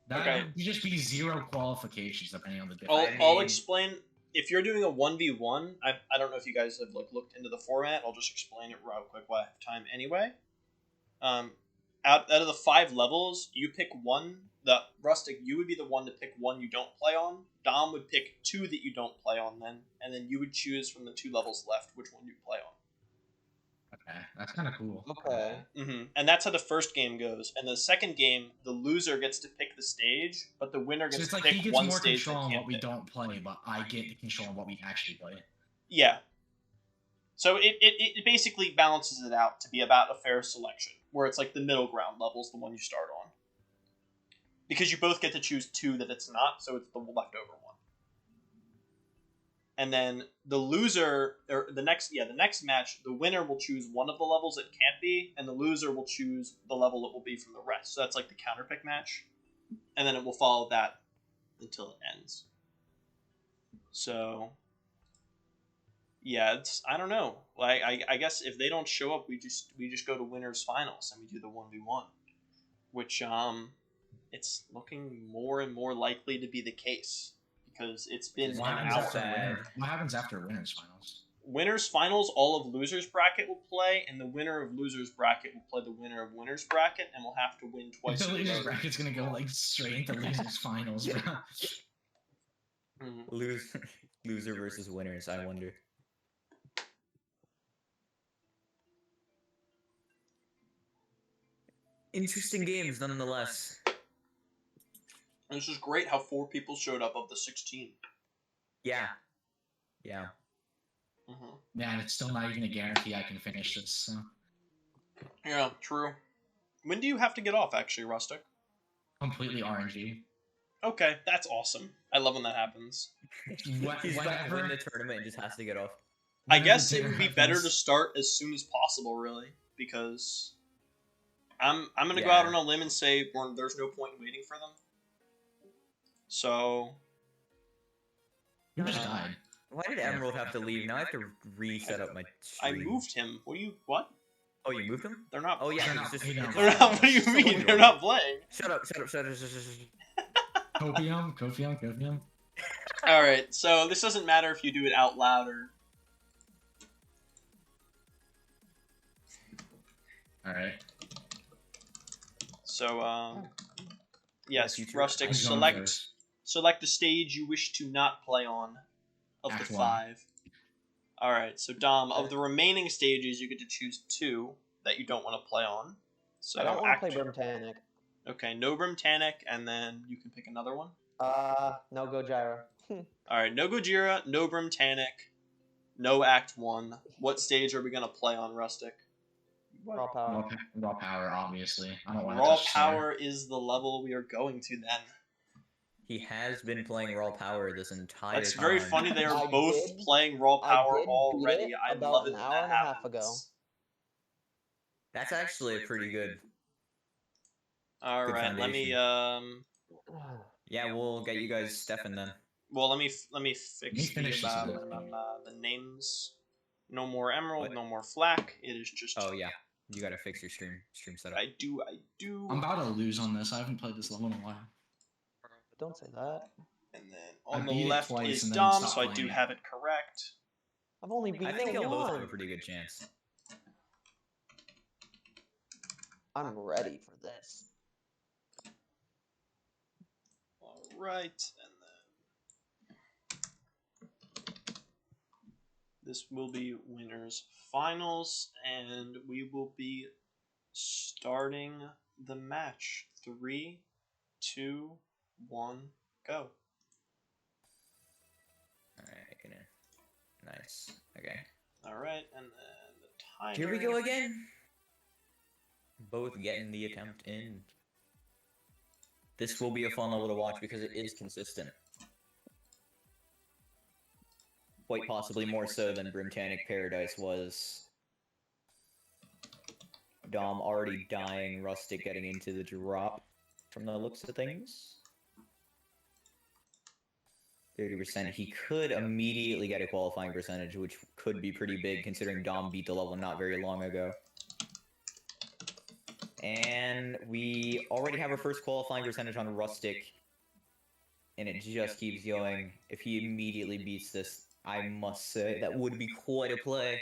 That Okay. would just be 0 qualifications depending on the difference. I'll mean- explain. If you're doing a 1v1, I don't know if you guys have looked into the format. I'll just explain it real quick while I have time anyway. Out of the 5 levels, you pick one. The Rustic, you would be the one to pick one you don't play on. Dom would pick 2 that you don't play on then, and then you would choose from the 2 levels left which one you play on. Okay, that's kind of cool. Okay. And that's how the first game goes. And the second game, the loser gets to pick the stage, but the winner So gets it's to like pick he gets one more stage control they on can't what we pick. don't play, but I get the control on what we actually play. Yeah. So it basically balances it out to be about a fair selection, where it's like the middle ground level's the one you start on. Because you both get to choose 2 that it's not, so it's the leftover one. And then the loser, or the next match, the winner will choose one of the levels it can't be, and the loser will choose the level it will be from the rest. So that's like the counterpick match. And then it will follow that until it ends. So yeah, I don't know. Like I guess if they don't show up, we just go to winners finals and we do the 1v1, which it's looking more and more likely to be the case because it's been Is What an an happens hour. hour. What happens after winners finals? Winners finals, all of losers bracket will play, and the winner of losers bracket will play the winner of winners bracket, and we'll have to win twice. The in a losers row. bracket's gonna go like straight into losers finals, bro. Mhm. Loser versus winners, I wonder. Interesting games, nonetheless. And this is great how 4 people showed up of the 16. Yeah. Yeah. Mm-hmm. Yeah, and it's still not even a guarantee I can finish this. So. Yeah, true. When do you have to get off, actually, Rustic? Completely RNG. Okay, that's awesome. I love when that happens. He's about to Whenever- win the tournament and just has to get off. I whenever guess it dinner would be better to happens- start as soon as possible, really, because I'm gonna go Yeah. out on a limb and say there's no point in waiting for them. So Who just Uh, died? Why did Emerald have to leave? Now I have to reset up my I stream. moved him. What? Oh, you moved him? They're not. Oh yeah, They're he not- was just. they don't. They're not. What do you So mean? you They're are. not playing. Shut up! Copium. All right. So this doesn't matter if you do it out loud or. Alright. So yes, future- Rustic. I'm going Select first. select the stage you wish to not play on, of Act the one. 5. All right. So Dom, of the remaining stages, you get to choose 2 that you don't want to play on. So I don't want act. to play Brimtanic. Okay, no Brimtanic, and then you can pick another one. No Gojira. Alright, no Gojira, no Brimtanic, no Act 1. What stage are we going to play on, Rustic? Raw power. Raw power, obviously. I don't want to Raw touch Stair. Power is the level we are going to then. He has been playing Raw Power this entire That's time. very funny they are I both did- playing Raw I Power did beat already. it I about love it an when hour that and a half happens. ago. That's actually pretty good. Alright, let me Yeah, we'll get you guys Stefan then. well let me fix me finish this the names. No more Emerald, What? no more Flak. It is just Oh yeah, you gotta fix your stream setup. I do. I'm about to lose on this. I haven't played this level in a while. Don't say that. And then I on the beat it left twice is and then Dom, stopped so I do playing it. have it correct. I've only beaten I think it they'll both have a once. pretty good chance. I'm ready for this. Alright, and then this will be winners finals, and we will be starting the match. 3, 2, 1, go. Alright, nice. Okay. Alright, and then the timer. Here we go again. Both getting the attempt in. This will be a fun level to watch because it is consistent. Quite possibly more so than Brimtanic Paradise was. Dom already dying, Rustic getting into the drop from the looks of things. 30%. He could immediately get a qualifying percentage, which could be pretty big considering Dom beat the level not very long ago. And we already have our first qualifying percentage on Rustic. And it just keeps going. If he immediately beats this, I must say, that would be quite a play.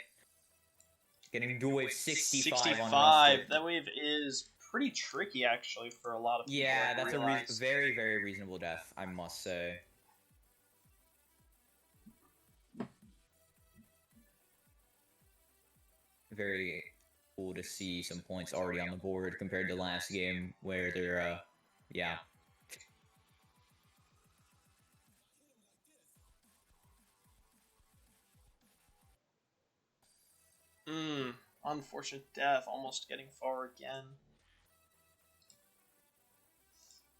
Getting dual wave 65 on Rustic. That wave is pretty tricky, actually, for a lot of people. Yeah, I've that's a realized. very, very reasonable death, I must say. Very cool to see some points already on the board compared to last game where they're, yeah. Unfortunate death, almost getting far again.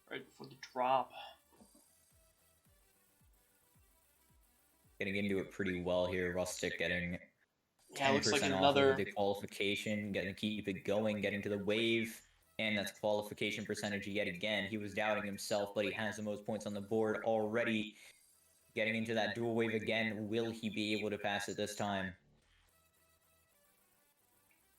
Right before the drop. Getting into it pretty well here, Rustic getting Yeah, it looks like 10% off another. of the qualification, getting to keep it going, getting to the wave, and that's qualification percentage yet again. He was doubting himself, but he has the most points on the board already. Getting into that dual wave again, will he be able to pass it this time?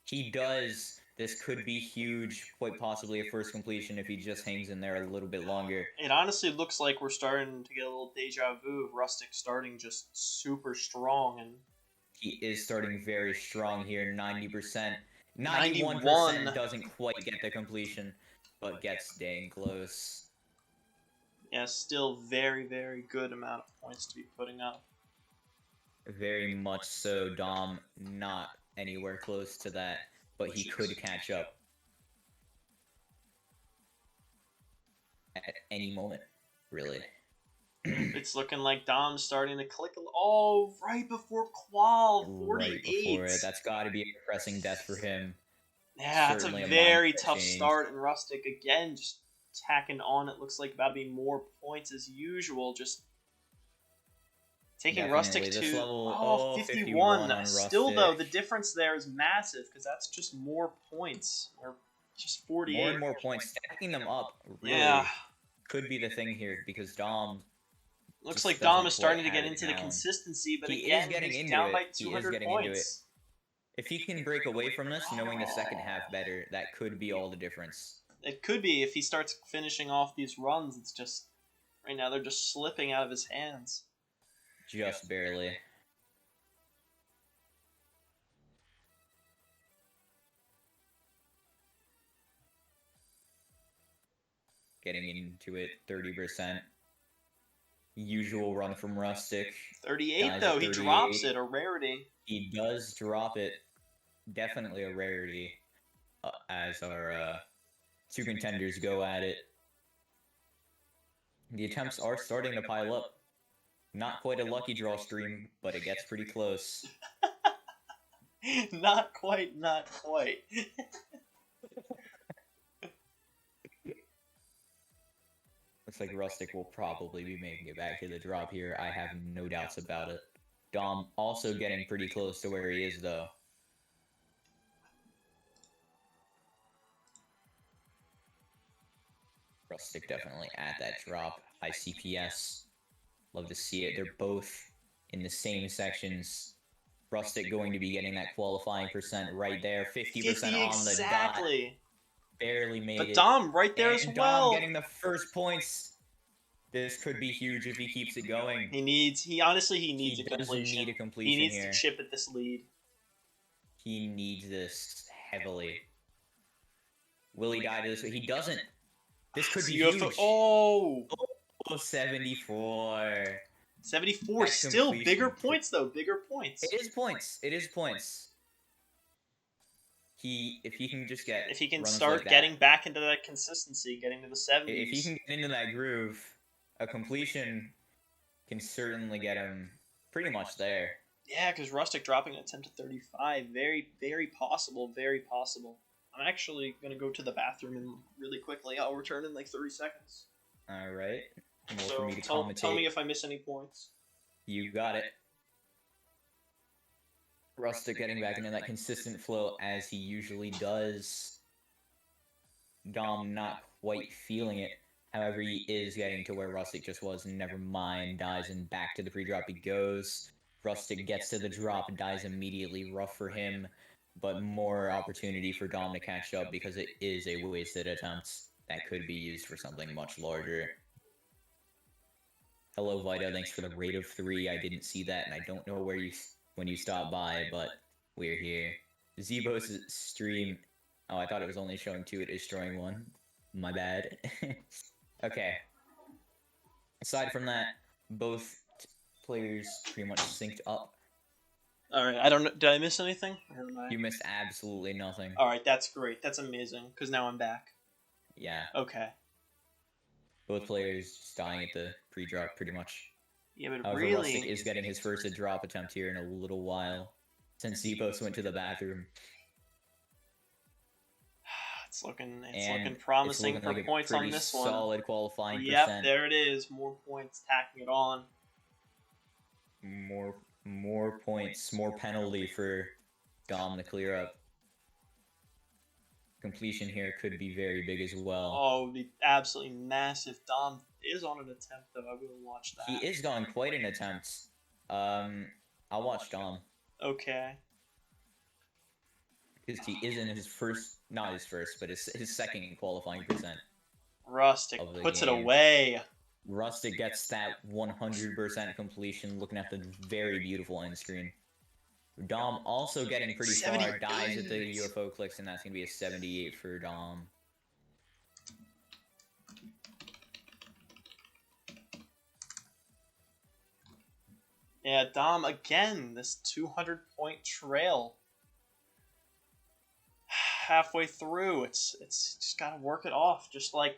He does. This could be huge, quite possibly a first completion if he just hangs in there a little bit longer. It honestly looks like we're starting to get a little deja vu of Rustic starting just super strong and He is starting very strong here, 90%. 91. 91% doesn't quite get the completion, but gets dang close. yeah, still very, very good amount of points to be putting up. Very much so, Dom not anywhere close to that, but he could catch up at any moment. really. It's looking like Dom's starting to click. Oh, right before qual, 48. Right before it. That's got to be a depressing death for him. Yeah, it's Certainly a a very mindset tough change. start, and Rustic again just tacking on. It looks like about to be more points as usual. Just taking Definitely. Rustic This to level, 51. 51 on Still Rustic. though, the difference there is massive because that's just more points, or just 48. More and more points. Stacking them up really Yeah. could be the thing here because Dom Looks just like doesn't Dom is starting to quite get have it into the down. consistency, but He again, is getting he's into down it. by He is 200 getting into points. If he can break away from this, knowing the second half better, that could be all the difference. It could be if he starts finishing off these runs. It's just right now they're just slipping out of his hands. Just barely. Getting into it 30%. Usual run from Rustic. 38 Dies though, at he 38. drops it, a rarity. He does drop it. Definitely a rarity as our two contenders go at it. The attempts are starting to pile up. Not quite a lucky draw stream, but it gets pretty close. Not quite, not quite. Looks like Rustic will probably be making it back to the drop here. I have no doubts about it. Dom also getting pretty close to where he is, though. Rustic definitely at that drop. High CPS. Love to see it. They're both in the same sections. Rustic going to be getting that qualifying percent right there. 50% 50 on the dot. exactly. Barely made But it. Dom right there as And well. Dom getting the first points. This could be huge if he keeps it going. He needs a He does completion. need a completion He needs here. to chip at this lead. He needs this heavily. Will he die to this? He doesn't. This could be huge. Oh! Oh, 74. 74, That still completion. bigger points though, bigger points. It is points. It is points. If he can just get If he can runs start like that, getting back into that consistency, getting to the 70s. if he can get into that groove, a completion can certainly get him pretty much there. Yeah, because Rustic dropping an attempt to 35, very, very possible, very possible. I'm actually going to go to the bathroom and really quickly. I'll return in like 30 seconds. All right. More So for me to tell commentate. me if I miss any points. You got it. Rustic getting back into that consistent flow as he usually does. Dom not quite feeling it. However, he is getting to where Rustic just was. Never mind. Dies and back to the pre-drop he goes. Rustic gets to the drop, dies immediately. Rough for him, but more opportunity for Dom to catch up because it is a wasted attempt that could be used for something much larger. Hello, Vita. Thanks for the rate of 3. I didn't see that, and I don't know when you stopped by, but we're here. Zebo's stream. Oh, I thought it was only showing 2. It is showing 1. My bad. Okay. Aside from that, both players pretty much synced up. Alright, I don't know. Did I miss anything? You missed absolutely nothing. Alright, that's great. That's amazing, because now I'm back. Yeah. Okay. Both players just dying at the pre-drop pretty much. Yeah, but However, really... Rustic is getting his first drop attempt here in a little while. Since Zebos went to the bathroom. It's looking And promising it's looking for like points a pretty on this one. solid qualifying Yep, percent. there it is. More points, tacking it on. More points, more penalty for Dom to clear up. Completion here could be very big as well. Oh, the absolutely massive. Dom is on an attempt, though. I will watch that. He is going quite an attempt. I'll watch Dom. Okay. Because he is in his first, not his first, but his second qualifying percent. Rustic Of the puts it game. away. Rustic gets that 100% completion, looking at the very beautiful end screen. Dom also getting pretty far, 78. dies at the UFO clicks, and that's going to be a 78 for Dom. Yeah, Dom, again, this 200-point trail. halfway through. It's just gotta work it off. Just like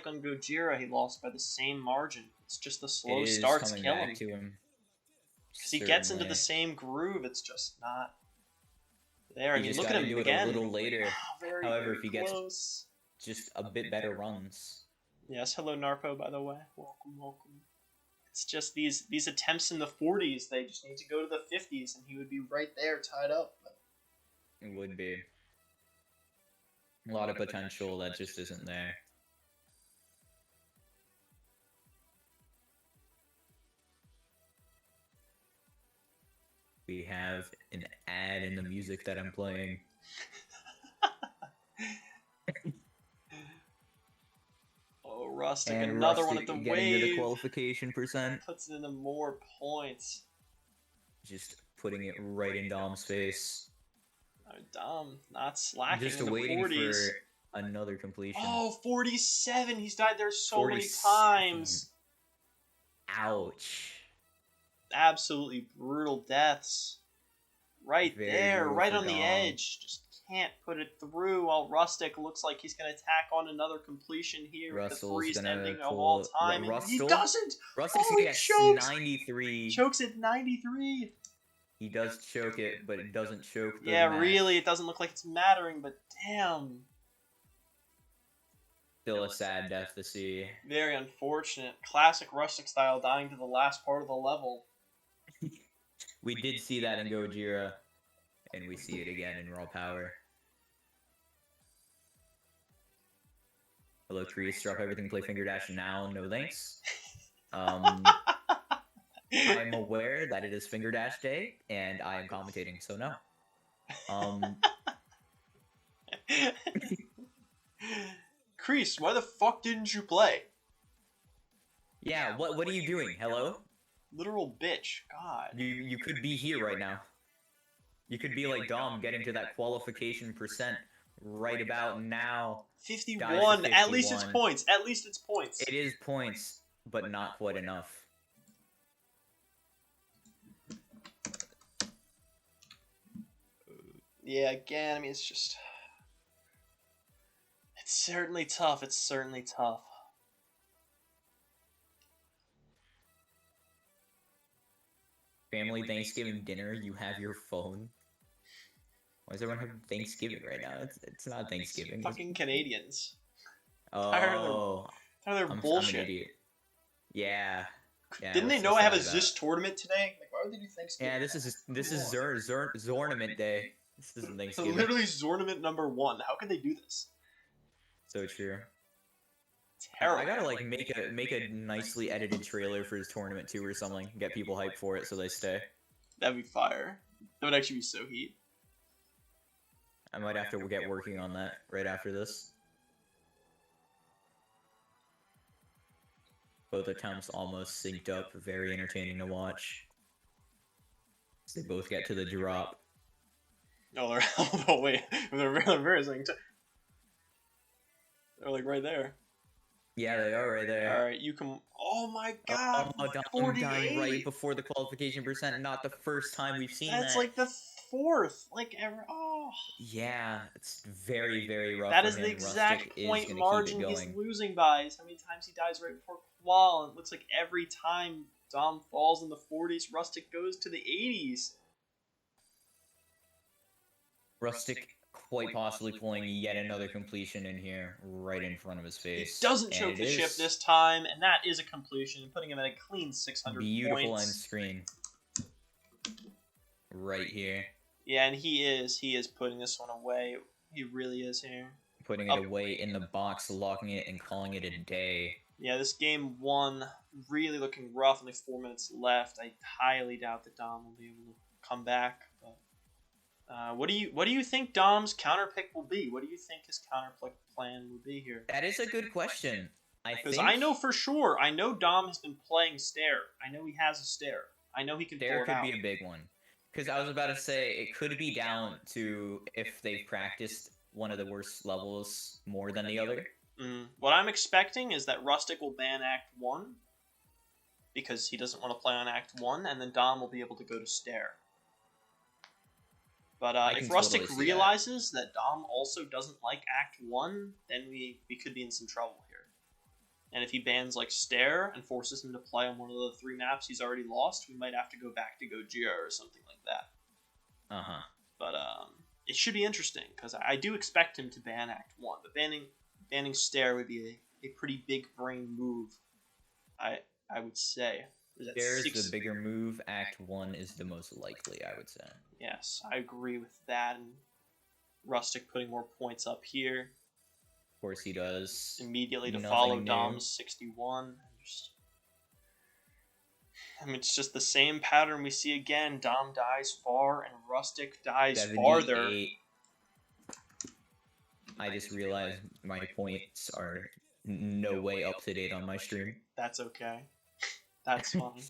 on Gojira, he lost by the same margin. It's just the slow It is starts coming kill back him. to him. Because he gets into Certainly. the same groove, it's just not there. I He mean, just look at gotta him do it again. a little later. Very, However, very if he gets close. just a bit better runs. Yes, hello Narpo, by the way. Welcome, welcome. It's just these attempts in the 40s, they just need to go to the 50s, and he would be right there, tied up. It would be. A lot of potential that just isn't there. We have an ad in the music that I'm playing. Oh, Rustic, And another Rustic one at the getting to the wave. qualification percent. Puts it into more points. Just putting it right in Dom's face. Oh, Dom, not slacking Just in the waiting 40s. for another completion. Oh, 47! He's died there so many 47. times. Ouch. Absolutely brutal deaths. Right Very there, brutal right for on the Dom. edge. Just can't put it through. While Rustic looks like he's going to tack on another completion here with the Russell's freest gonna ending of pull- all time. Ru- And he Russell? doesn't! Russell's Oh, gonna he get chokes! 93. Chokes at 93. He does choke it, but it doesn't choke the Yeah, match. really, it doesn't look like it's mattering, but damn. Still a sad death to see. Very unfortunate. Classic Rustic style, dying to the last part of the level. We did see that in Gojira, and we see it again in Raw Power. Hello, Crease. Drop everything, play Finger Dash now. No thanks. I'm aware that it is Finger Dash Day, and I am commentating, so no. Crease, why the fuck didn't you play? Yeah, what are you doing? Hello? Literal bitch. God. You could be here right now. You could be like Dom, getting to that qualification percent right about now. 51. Dies to At least it's 51. points. At least it's points. It is points, but not quite enough. Yeah, again, I mean, it's just... It's certainly tough. It's certainly tough. Family Thanksgiving dinner, you have your phone. Why does everyone have Thanksgiving right now? It's not Thanksgiving. Fucking Canadians. Oh, Tired of their I'm an bullshit. idiot. Yeah. Yeah, Didn't they what's know so I have a sad about Zis tournament today? Like, why would they do Thanksgiving? Yeah, this is Zournament Day. This isn't So Thanksgiving. literally Zournament number 1. How could they do this? So true. Terrible. I gotta like make a nicely edited trailer for his tournament too or something. Get people hyped for it so they stay. That'd be fire. That would actually be so heat. I might have to get working on that right after this. Both attempts almost synced up. Very entertaining to watch. They both get to the drop. No, they're oh wait, they're very embarrassing. They're like right there. Yeah, they are right there. All right, you can. Oh my god, Oh, Dom 48. dying right before the qualification percent. Not the first time we've seen That's that. like the 4th. Like ever. Oh. Yeah, it's very, very rough. That for is the him. exact Rustic is point gonna margin keep it he's going. losing by. Is how many times he dies right before qual. And it looks like every time Dom falls in the 40s, Rustic goes to the 80s. Rustic quite possibly pulling yet another completion in here, right in front of his He face. doesn't And choke it the ship is this time, and that is a completion, putting him at a clean 600 beautiful end points. screen. Right here. Yeah, and he is putting this one away. He really is here. Putting it away in the box, locking it, and calling it a day. Yeah, this game 1 really looking rough. Only 4 minutes left. I highly doubt that Dom will be able to come back. But what do you think Dom's counter pick will be? What do you think his counter plan will be here? That is a good question. Because I know for sure. I know Dom has been playing Stair. I know he has a Stair. I know he can pull There it could out. be a big one. Because I was about to say, it could be down to if they've practiced one of the worst levels more than the other. What I'm expecting is that Rustic will ban Act 1 because he doesn't want to play on Act 1, and then Dom will be able to go to Stair. But I if can Rustic totally see that. realizes that Dom also doesn't like Act 1, then we could be in some trouble here. And if he bans like Stair and forces him to play on one of the 3 maps he's already lost, we might have to go back to Gojira or something like that. Uh-huh. But it should be interesting because I do expect him to ban Act 1, but banning Stair would be a pretty big brain move. I would say. There's the bigger move. Act 1 is the most likely, I would say. Yes, I agree with that. And Rustic putting more points up here. Of course he does. Immediately to Nothing follow new. Dom's 61. I mean, it's just the same pattern we see again. Dom dies far and Rustic dies 78. farther. I just realized my points are no way up to date on my stream. That's okay. That's fine.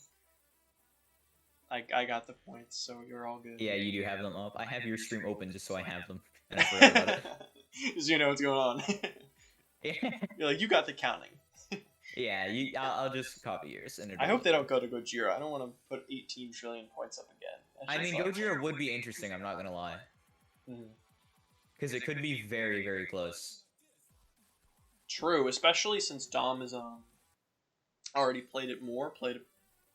I got the points, so you're all good. Yeah, you do have them up. I have your stream open just so I have them. And I forgot about it. Because you know what's going on. Yeah. You're like, you got the counting. Yeah, I'll just copy yours. And I hope they don't go to Gojira. I don't want to put 18 trillion points up again. I mean, Gojira would be interesting, I'm not gonna lie. Because it could be very, very close. True, especially since Dom is already played it more,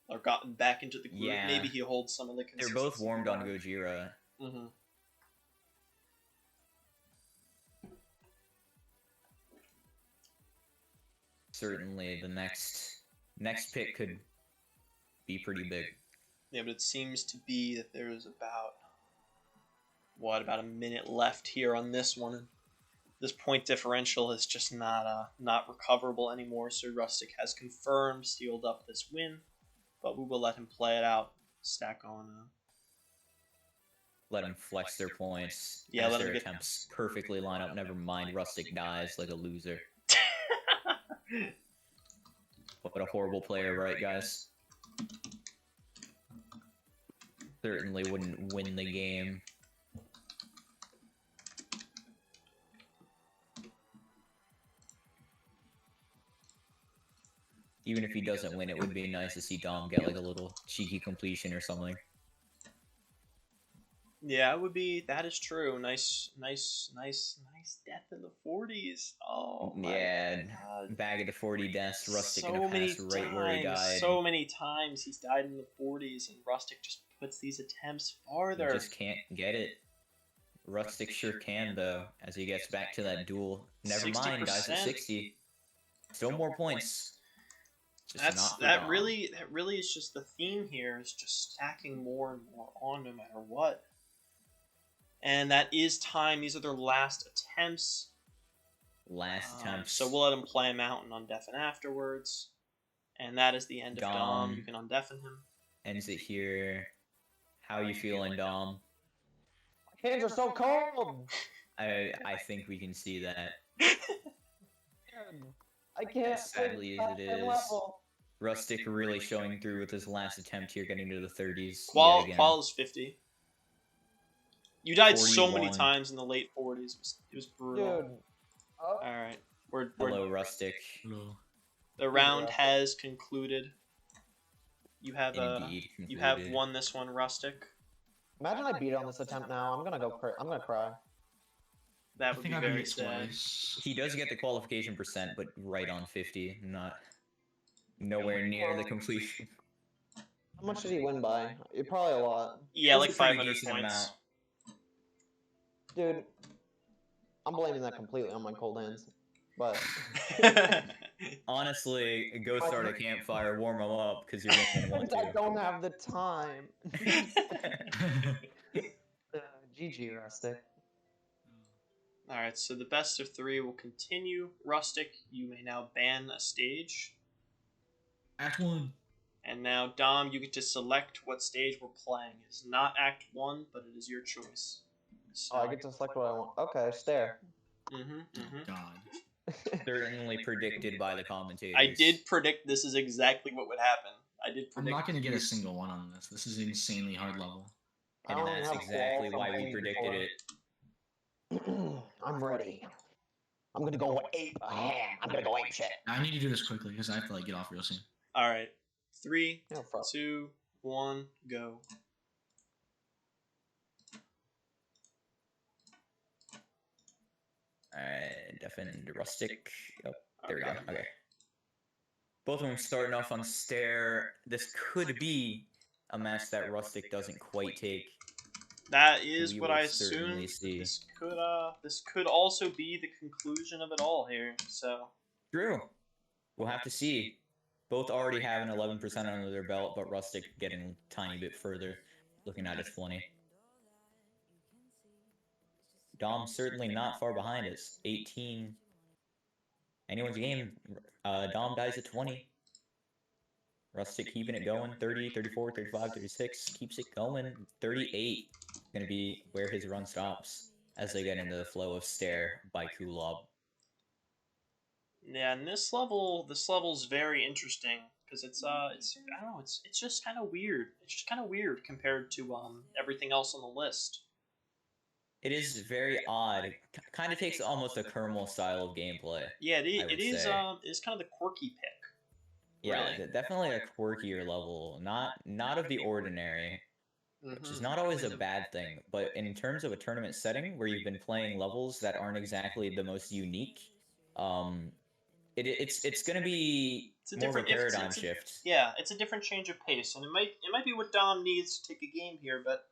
or gotten back into the group. Yeah. Maybe he holds some of the consistency. They're both warmed on Gojira. Mm-hmm. Certainly, the next pick could be pretty big. Yeah, but it seems to be that there's about a minute left here on this one. This point differential is just not recoverable anymore. So Rustic has confirmed, sealed up this win, but we will let him play it out. Stack on. Let him flex their points. Yeah, as let him their get- attempts perfectly line up. Never mind, Rustic dies like a loser. What a horrible player, right, guys? Certainly wouldn't win the game. Even if he doesn't win, it would be nice to see Dom get like a little cheeky completion or something. Yeah, it would be. That is true. Nice death in the 40s. Oh my God. Bag of the 40 deaths. Rustic So gonna many pass right where he times, died. so many times he's died in the 40s, and Rustic just puts these attempts farther. He just can't get it. Rustic sure can though, as he gets back to that duel. Never mind, dies at 60. Still more points. Just not for Dom. That really is just the theme here. Is just stacking more and more on, no matter what. And that is time. These are their last attempts. Last attempts. So we'll let him play him out and undeafen afterwards. And that is the end of Dom. You can undeafen him. Ends it here. How you feeling, Dom? My hands are so cold. I think we can see that. I can't. As sadly as it is, level. Rustic really showing through with his last attempt here, getting to the 30s. Qual is 50. You died so many 41. times in the late 40s. It was brutal. Dude. Oh. All right, we're Hello, Rustic. Hello. the round has concluded. You have Indeed, you have concluded. won this one, Rustic. Imagine I beat on this attempt now. I'm gonna go. I'm gonna cry. That I would think be I very beat it sad. twice. He does get the qualification percent, but right on 50. Not nowhere near the completion. How much did he win by? Probably a lot. Yeah, It was like a pretty 500 decent points. amount. Dude, I'm blaming that completely on my cold hands. But Honestly, go start a campfire, warm them up, because you're going to want I to. don't have the time. GG, Rustic. All right, so the best of 3 will continue. Rustic, you may now ban a stage. Act 1. And now, Dom, you get to select what stage we're playing. It's not Act 1, but it is your choice. So, Oh, I get to select what I want. Okay, Stair. God. Certainly predicted by the commentators. I did predict this is exactly what would happen. I did I'm predict. not gonna get a single one on this. This is an insanely hard level. I And don't that's have exactly qual why we from predicted before. it. I'm ready. I'm gonna go ape. I'm gonna go ape shit. I need to do this quickly because I have to like get off real soon. All right, 3, No, fuck. 2, 1, go. defend Rustic. Oh, there we Okay. go. Okay. Both of them starting off on Stair. This could be a match that Rustic doesn't quite take. That is We what will I assume. certainly see. This could also be the conclusion of it all here. So True. We'll have to see. Both already have an 11% under their belt, but Rustic getting a tiny bit further, looking at his 20. Dom certainly not far behind us. 18. Anyone's game. Dom dies at 20. Rustic keeping it going. 30, 34, 35, 36. Keeps it going. 38. Going to be where his run stops as they get into the flow of Stair by Kulab. yeah, and this level's very interesting because it's I don't know, it's just kind of weird. It's just kind of weird compared to everything else on the list. It is very odd. It kind of takes almost a Kermal style of gameplay. Yeah, I would it is say. kind of the quirky pick. Yeah, Really. definitely a quirkier level. Not of the ordinary, which is not always a bad thing. But in terms of a tournament setting where you've been playing levels that aren't exactly the most unique, it's going to be more of a paradigm shift. Yeah, it's a different change of pace, and it might be what Dom needs to take a game here, but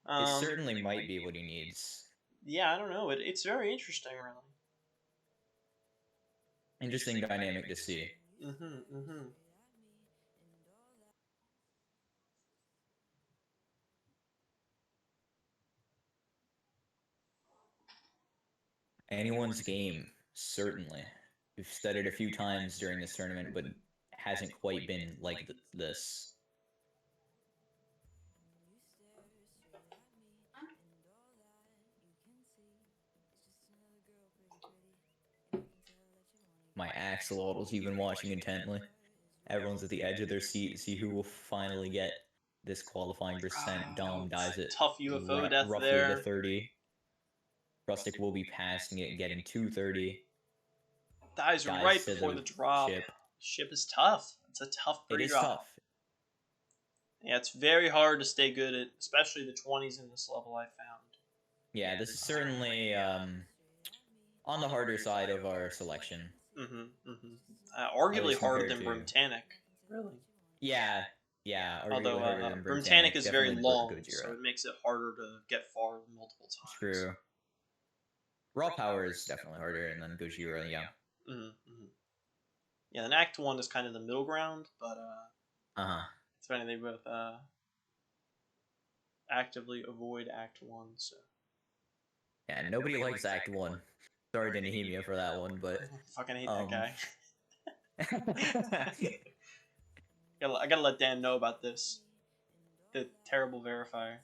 It certainly might be what he needs. yeah, I don't know. It's very interesting, really. Interesting dynamic to see. Anyone's game, certainly. We've said it a few times during this tournament, but hasn't quite been like this. My axolotls even watching intently. Everyone's at the edge of their seat to see who will finally get this qualifying percent. Dom dies it. Tough UFO death roughly there. the 30. Rustic will be passing it, getting 230. Dies right before the drop. Ship is tough. It's a tough pre-drop. It is tough. Yeah, it's very hard to stay good at, especially the 20s in this level, I found. Yeah, this is certainly on the harder side of our selection. Arguably harder than Brimtanic. Really? Yeah. Although Brimtanic is very long, so it makes it harder to get far multiple times. True. Raw power is definitely harder, and then Gojira, yeah. Yeah, then Act 1 is kind of the middle ground, but it's funny, they both actively avoid Act 1, so. Yeah, nobody likes Act 1. Sorry to Nehemia for that one, but... Fucking hate that guy. I gotta let Dan know about this. The terrible verifier.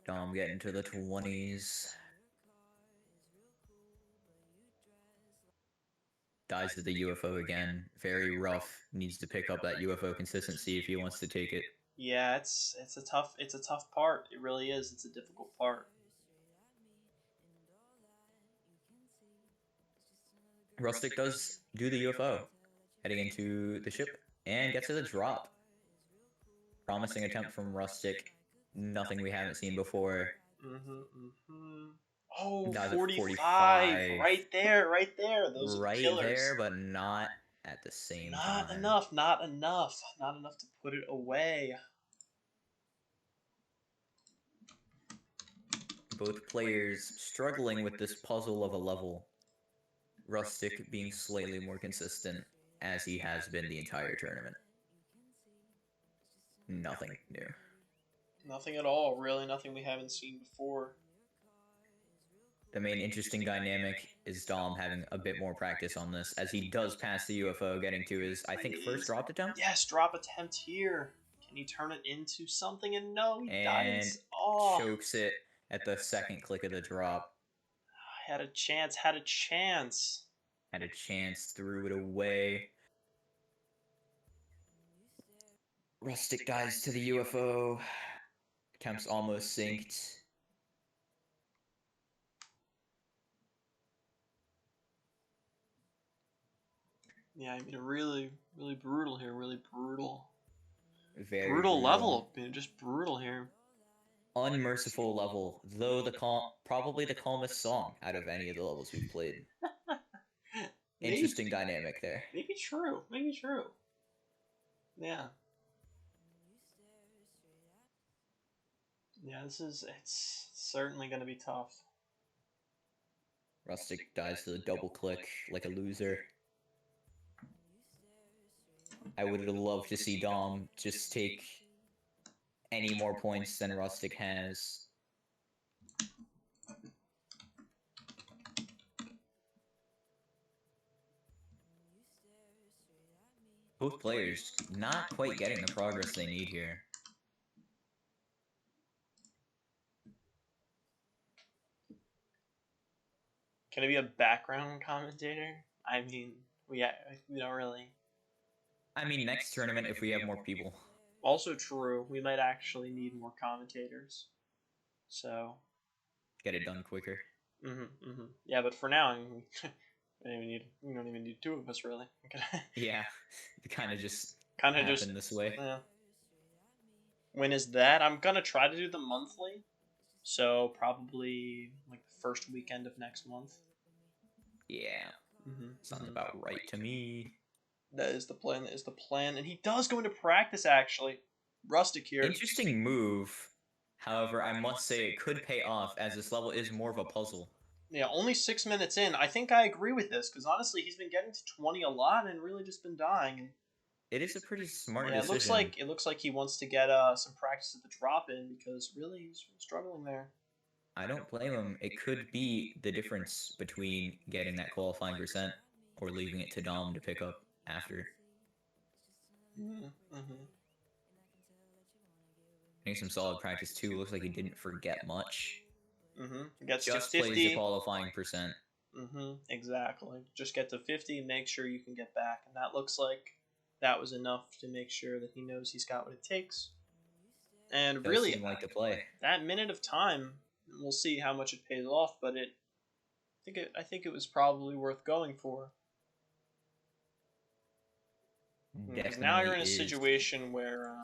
Dom getting to the 20s. Dies to the UFO again. Very rough. Needs to pick up that UFO consistency if he wants to take it. Yeah, it's a tough part. It really is. It's a difficult part. Rustic does do the UFO, heading into the ship, and gets to the drop. Promising attempt from Rustic. Nothing we haven't seen before. Oh, 45. Right there. Those are killers. Right there, but not at the same time. Not enough to put it away. Both players struggling with this puzzle of a level. Rustic being slightly more consistent, as he has been the entire tournament. Nothing new. Nothing at all, really. Nothing we haven't seen before. The main interesting dynamic is Dom having a bit more practice on this, as he does pass the UFO, getting to his, I think, first drop attempt? Yes, drop attempt here. Can he turn it into something? And no, he dies. Chokes it at the second click of the drop. Had a chance. Had a chance, threw it away. Rustic dies to the UFO. Attempts almost synced. Yeah, I mean, really brutal here. Really brutal. Very brutal level. Just brutal here. unmerciful level, though probably the calmest song out of any of the levels we've played. Interesting dynamic there. Maybe true. Maybe true. Yeah. Yeah, it's certainly going to be tough. Rustic dies to the double click like a loser. I would love to see Dom just take any more points than Rustic has. Both players not quite getting the progress they need here. Can it be a background commentator? I mean, we don't really. I mean, next tournament if we have more people. Also true, we might actually need more commentators. So. Get it done quicker. Yeah, but for now, I mean, we don't even need two of us really. Yeah, it kind of just this way. Yeah. When is that? I'm gonna try to do the monthly, so probably like the first weekend of next month. Yeah, sounds about right to me. That is the plan. That is the plan, and he does go into practice actually. Rustic here. Interesting move. However, I must say it could pay off as this level is more of a puzzle. Yeah, only 6 minutes in. I think I agree with this because honestly, he's been getting to 20 a lot and really just been dying. It is a pretty smart decision. It looks like he wants to get some practice at the drop in because really he's struggling there. I don't blame him. It could be the difference between getting that qualifying percent or leaving it to Dom to pick up after. Getting some solid practice too. Looks like he didn't forget much. Gets just to 50. Plays the qualifying percent. Exactly. Just get to 50, make sure you can get back, and that looks like that was enough to make sure that he knows he's got what it takes. And Does really, seem like to play. That minute of time, we'll see how much it pays off, but I think it was probably worth going for. Because now you're in a situation where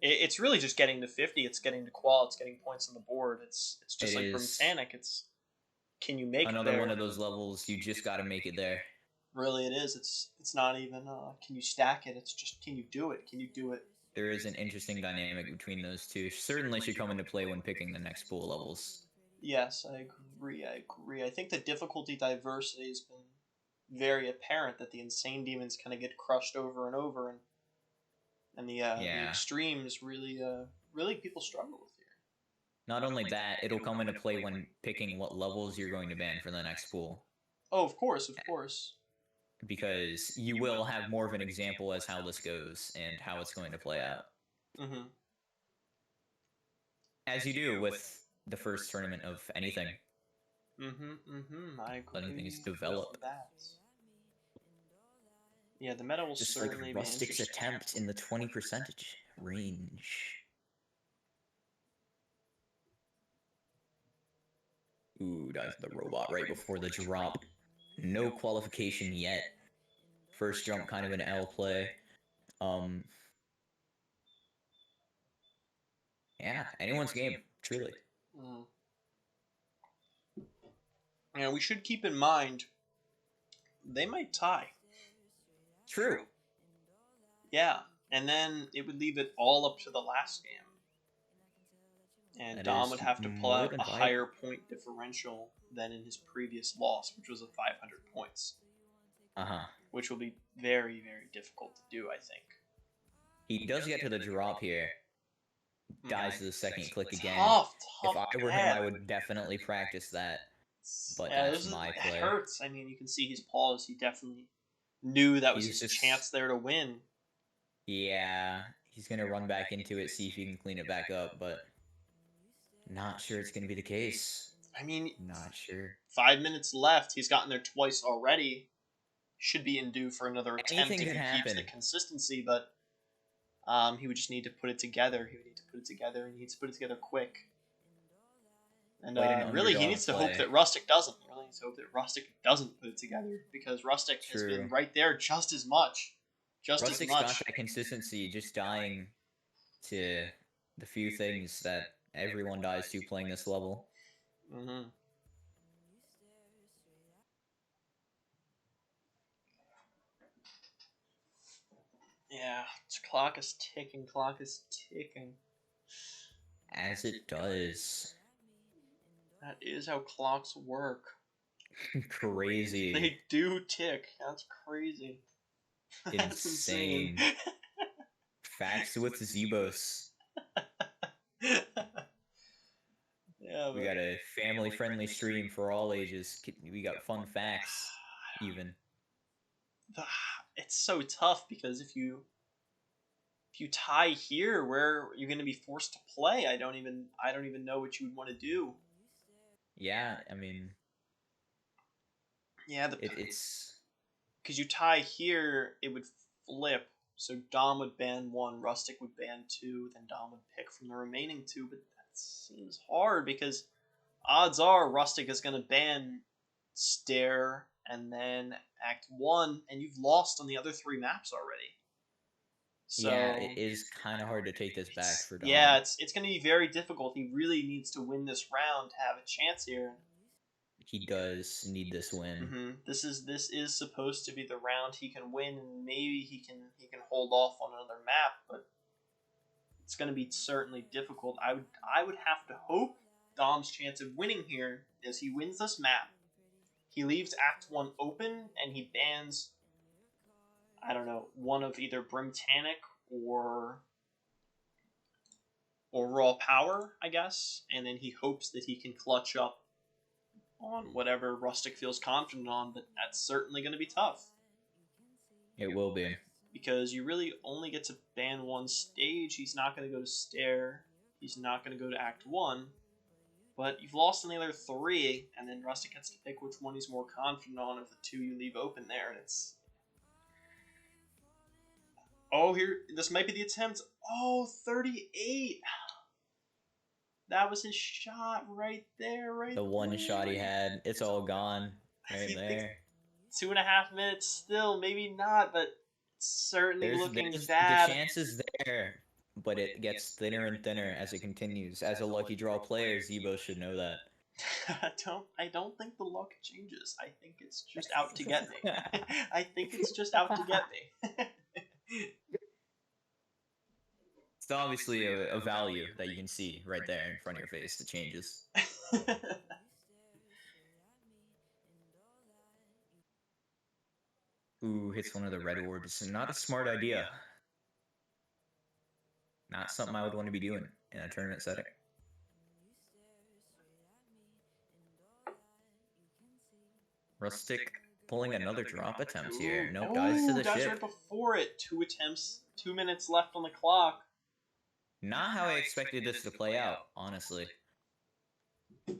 it's really just getting to 50. It's getting to qual. It's getting points on the board. It's just like from Tanic. It's can you make another one of those levels? You just got to make it there. Really, it is. It's not even can you stack it. It's just can you do it? Can you do it? There is an interesting dynamic between those two. Certainly should come into play when picking the next pool levels. Yes, I agree. I think the difficulty diversity has been very apparent that the insane demons kind of get crushed over and over, and the extremes really people struggle with here. Not only that, it'll come into play when picking what levels you're going to ban for the next pool. Oh, of course. Because you will have more of an example as how this goes and how it's going to play out. As you do with the first tournament of anything. I agree. Letting things develop. Yeah, the meta will just certainly like Rustic's attempt in the 20% range. Ooh, dives the robot right before the drop. No qualification yet. First jump kind of an L play. Yeah, anyone's game, truly. Yeah, we should keep in mind they might tie. True. Yeah, and then it would leave it all up to the last game. And Dom would have to pull out a higher point differential than in his previous loss, which was 500 points. Which will be very, very difficult to do, I think. He does get to the drop here. Dies to the second click again. Tough if I were him, I would definitely practice that. But that's my play. It hurts. I mean, you can see his paws. He definitely knew that was his chance there to win. Yeah, he's going to run back into it, see if he can clean it back up, but not sure it's going to be the case. I mean, not sure. 5 minutes left. He's gotten there twice already. Should be in due for another attempt if he keeps the consistency, but he would just need to put it together. He needs to put it together quick. And really, he needs to hope that Rustic doesn't. He really needs to hope that Rustic doesn't put it together, because Rustic has been right there just as much. Rustic's got that consistency, just dying to the few things that everyone dies to playing this level. Mm-hmm. Yeah, clock is ticking. Clock is ticking. As it does. That is how clocks work. Crazy. They do tick. That's crazy. That's insane. Facts with Zebos. Yeah, We got a family-friendly stream for all ages. We got fun facts, even. It's so tough because if you tie here, where are you going to be forced to play? I don't even know what you would want to do. Yeah, I mean, yeah, it's because you tie here, it would flip. So Dom would ban 1, Rustic would ban 2, then Dom would pick from the remaining 2. But that seems hard because odds are Rustic is going to ban Stair and then Act 1, and you've lost on the other 3 maps already. So, yeah, it is kind of hard to take this back for Dom. Yeah, it's going to be very difficult. He really needs to win this round to have a chance here. He does need this win. Mm-hmm. This is supposed to be the round he can win, and maybe he can hold off on another map, but it's going to be certainly difficult. I would have to hope Dom's chance of winning here is he wins this map. He leaves Act 1 open, and he bans, I don't know, one of either Brimtanic or Raw Power, I guess, and then he hopes that he can clutch up on whatever Rustic feels confident on, but that's certainly going to be tough. It will be. Because you really only get to ban 1 stage. He's not going to go to Stair. He's not going to go to Act 1. But you've lost on the other 3, and then Rustic gets to pick which one he's more confident on of the 2 you leave open there, and it's... Oh, here, this might be the attempt. Oh, 38! That was his shot right there, The one shot he had, it's all gone right there. 2.5 minutes still, maybe not, but it's certainly looking The bad. chance is there, but it gets thinner and thinner as it continues. As a lucky draw player, Zebo should know that. I don't think the luck changes. I think it's just out to get me. I think it's just out to get me. It's obviously a value that you can see right there in front of your face. The changes. Ooh, hits one of the red orbs. Not a smart idea. Not something I would want to be doing in a tournament setting. Rustic pulling another drop attempt here. No, dies to the dies ship. right before it. 2 attempts, 2 minutes left on the clock. Not how I expected this to play out, honestly.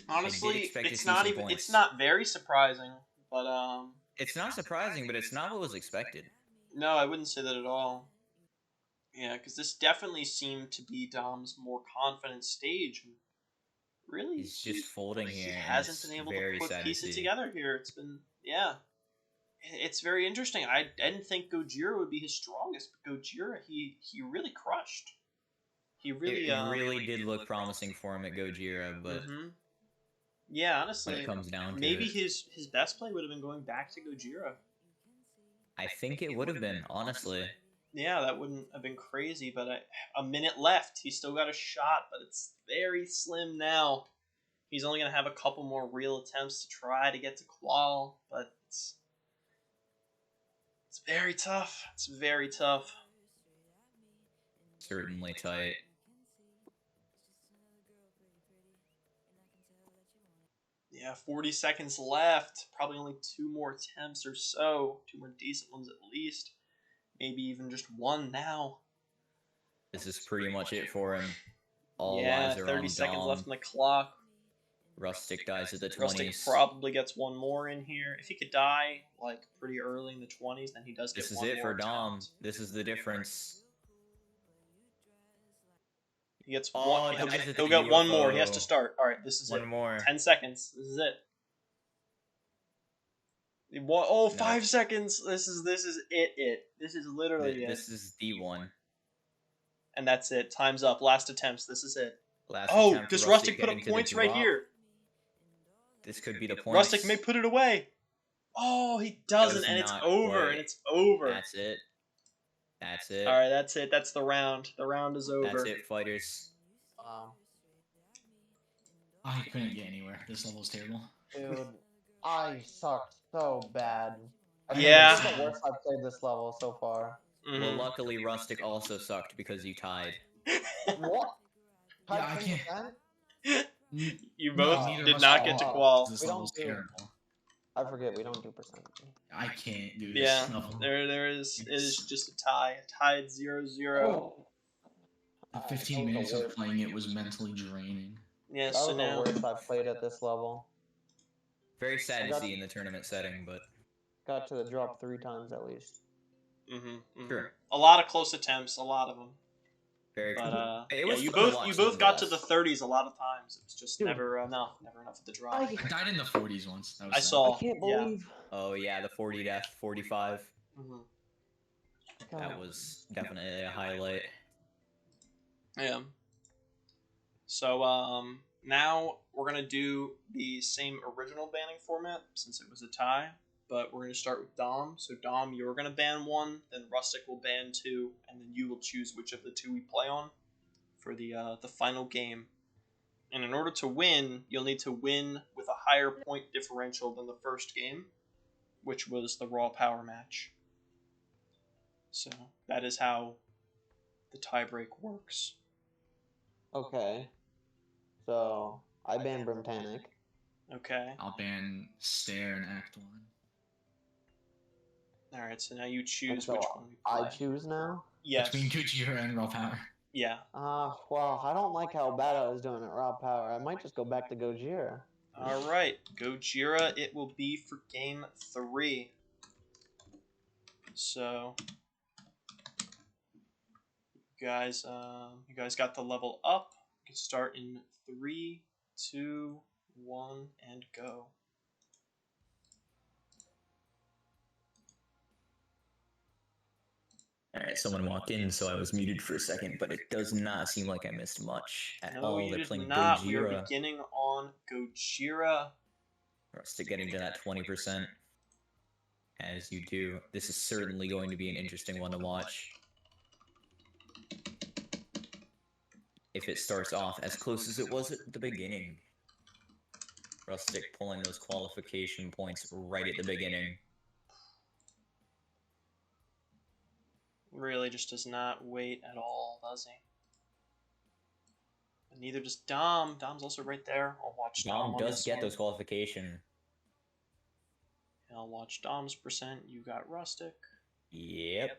Honestly, it's not even. It's not very surprising, but It's not surprising, but it's not what was expected. No, I wouldn't say that at all. Yeah, because this definitely seemed to be Dom's more confident stage. Really, he's just folding here. He hasn't been able to put pieces together here. It's been, yeah, it's very interesting. I didn't think Gojira would be his strongest, but Gojira, he really crushed. He really, it really did look promising for him at Gojira, but yeah, honestly, when it comes down to maybe it, his best play would have been going back to Gojira. I think it would have been, honestly. Yeah, that wouldn't have been crazy, but a minute left. He's still got a shot, but it's very slim now. He's only going to have a couple more real attempts to try to get to qual, but it's very tough. It's very tough. Certainly tight. Yeah, 40 seconds left. Probably only 2 more attempts or so. 2 more decent ones at least. Maybe even just 1 now. This is pretty much it for him. All yeah, eyes are 30 on seconds Dom. left on the clock. Rustic dies at the 20s. Rustic probably gets 1 more in here. If he could die like pretty early in the 20s, then he does get 1 more. This is it for Dom. Attempt. This is the difference. He gets 1. He'll get 1 more. He has to start. All right, this is 1 more. 10 seconds. This is it. 5 seconds. This is it. This is literally it. This is the one. And that's it. Time's up. Last attempts. This is it. Last Oh, attempt, does Rustic put up getting to the points right drop. here? This could be the point. Rustic may put it away. Oh, he doesn't, Does and it's not over, quite. and it's over. That's it. That's it. All right, that's it. That's the round. The round is over. That's it, fighters. Wow. I couldn't get anywhere. This level's terrible. Dude, I sucked so bad. I Yeah. think this is the worst I've played this level so far. Well, Mhm. luckily, Rustic also sucked because you tied. What? Yeah, I Type can't. 10%? You No, both neither of did us not are get to all. qual. This We don't level's do- terrible. I forget we don't do percent. I can't do this Yeah, level. there is. It is just a tie. A tied 0-0. Oh. The That 15 was the minutes of worst. playing it was mentally draining. Yeah, That so was the now. worst I've played at this level. Very sad to Got- see in the tournament setting, but Got to the drop 3 times at least. Sure. A lot of close attempts, a lot of them. very But cool. It yeah, was you fun to both watch got to the nonetheless. 30s a lot of times. It was just Dude. never enough at the drop. I died in the 40s once. That was I sad. saw. I can't Yeah. believe. Oh yeah, the 40 death, 45. Mhm. That God. was definitely a highlight. Yeah. So now we're gonna do the same original banning format since it was a tie, but we're gonna start with Dom. So Dom, you're gonna ban 1, then Rustic will ban 2, and then you will choose which of the 2 we play on for the final game. And in order to win, you'll need to win with a higher point differential than the first game, which was the raw power match. So that is how the tiebreak works. Okay. So, I banned Brimtanic. Okay. I'll ban Stair in Act 1. All right. So now you choose So which one we I play. choose now? Yes. Between Gojira and Raw Power. Yeah. Well, I don't like how bad I was doing at Raw Power. I might just go back to Gojira. All right. Gojira. It will be for game 3. So, you guys got the level up. You can start in 3, 2, 1, and go. Alright, someone walked in, so I was muted for a second, but it does not seem like I missed much at No, all. you They're did playing not. We are Gojira. beginning on Gojira. Rustic getting to that 20%. As you do. This is certainly going to be an interesting one to watch. If it starts off as close as it was at the beginning. Rustic pulling those qualification points right at the beginning. Really just does not wait at all, does he? And neither does Dom. Dom's also right there. I'll watch Dom Dom on does this get one. those qualification. I'll watch Dom's percent. You got Rustic. Yep.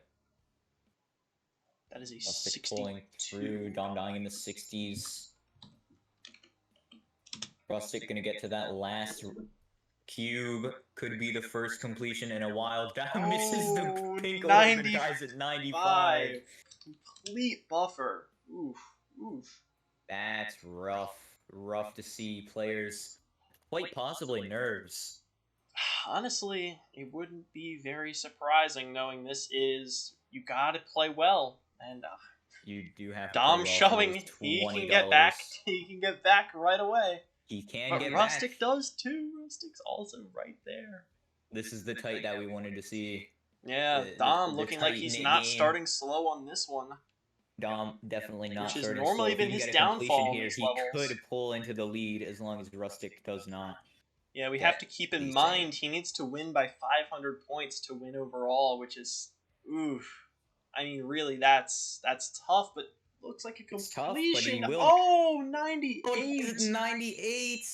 That is a Rustic 62. pulling through. Dom dying in the 60s. Rustic gonna get to that last cube. Could be the first completion in a while. Dom misses the pink orb and dies at 95. Complete buffer. Oof. Oof. That's rough. Rough to see players. Quite possibly nerves. Honestly, it wouldn't be very surprising knowing this is you gotta play well, and You do have to Dom play well for showing those he can $20. get back. He can get back right away. He can But get Rustic back. does too. Rustic's also right there. This is the tight that we wanted to see. Yeah, The- Dom the looking like he's tight-knit not game. starting slow on this one. Dom definitely not Which has starting normally slow. If been he his can get a completion downfall in here, these he levels. could pull into the lead as long as Rustic does not. Yeah, we Yeah, have to keep in he's mind he needs to win by 500 points to win overall, which is oof. I mean, really, that's tough, but looks like a It's tough, but completion. he will- Oh, 98. 98!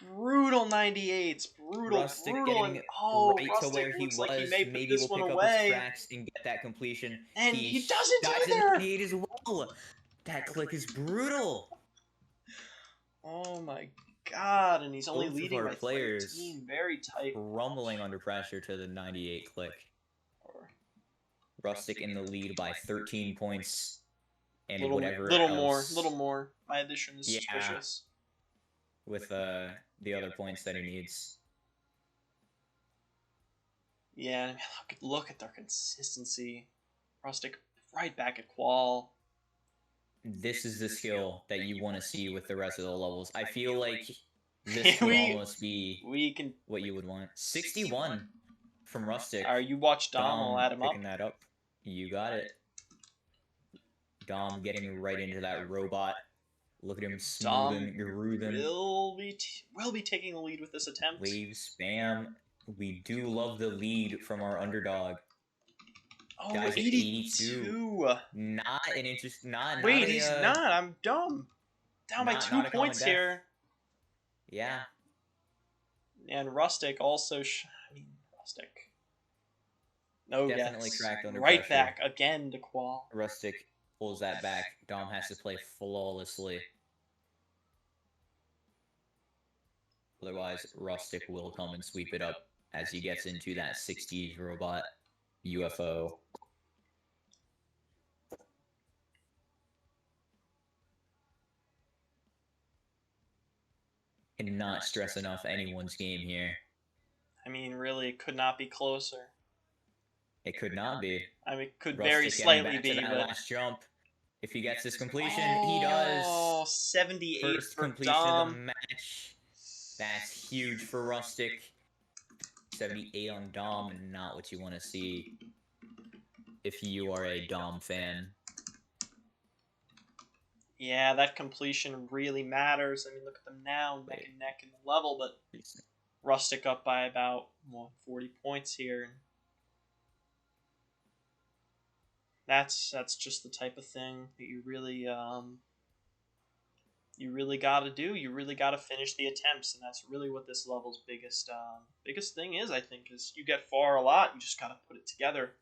Brutal 98s. Brutal, Rustic brutal. getting And, oh, right Rustic to where he looks was. like he may put Maybe this we'll one pick away. up his tracks and get that completion. And he doesn't dies at either. 98 as well. That click is brutal. Oh my god, and he's only Both of leading our by players 13. Very tight. Rumbling under pressure to the 98 click. Rustic in the lead by 13 points. And whatever else Little more. My addition is Yeah. suspicious. with the other points that he needs. Yeah, look at their consistency. Rustic right back at Qual. this is the skill that you want to see with the rest of the levels. I feel like this could We- almost be We can. what you would want. 61 from Rustic. You watch Dom, I'll add him up. picking that up. You got it. Dom getting right into that robot. Look at him Dom smoothing, grooving. will be taking the lead with this attempt. Wave spam. We do love the lead from our underdog. Oh, Guys at 82. Not an interest. Not. Wait, not a, he's not. I'm dumb. Down by not- 2 not a common points death. here. Yeah. And Rustic also. Rustic. No, Definitely yes. cracked under Right pressure. back again to Qual. Rustic pulls that back. Dom has to play flawlessly. Otherwise, Rustic will come and sweep it up as he gets into that 60s robot UFO. Cannot stress enough anyone's game here. I mean, really, it could not be closer. It could not be. I mean, it could Rustic very getting slightly back be, to that but. last jump. If he gets this completion, he does. Oh, 78 First for completion Dom. of the match. That's huge for Rustic. 78 on Dom, and not what you want to see if you are a Dom fan. Yeah, that completion really matters. I mean, look at them now, neck and neck in the level, but Rustic up by about 40 points here. That's just the type of thing that you really got to do. You really got to finish the attempts, and that's really what this level's biggest thing is. I think is you get far a lot, you just got to put it together.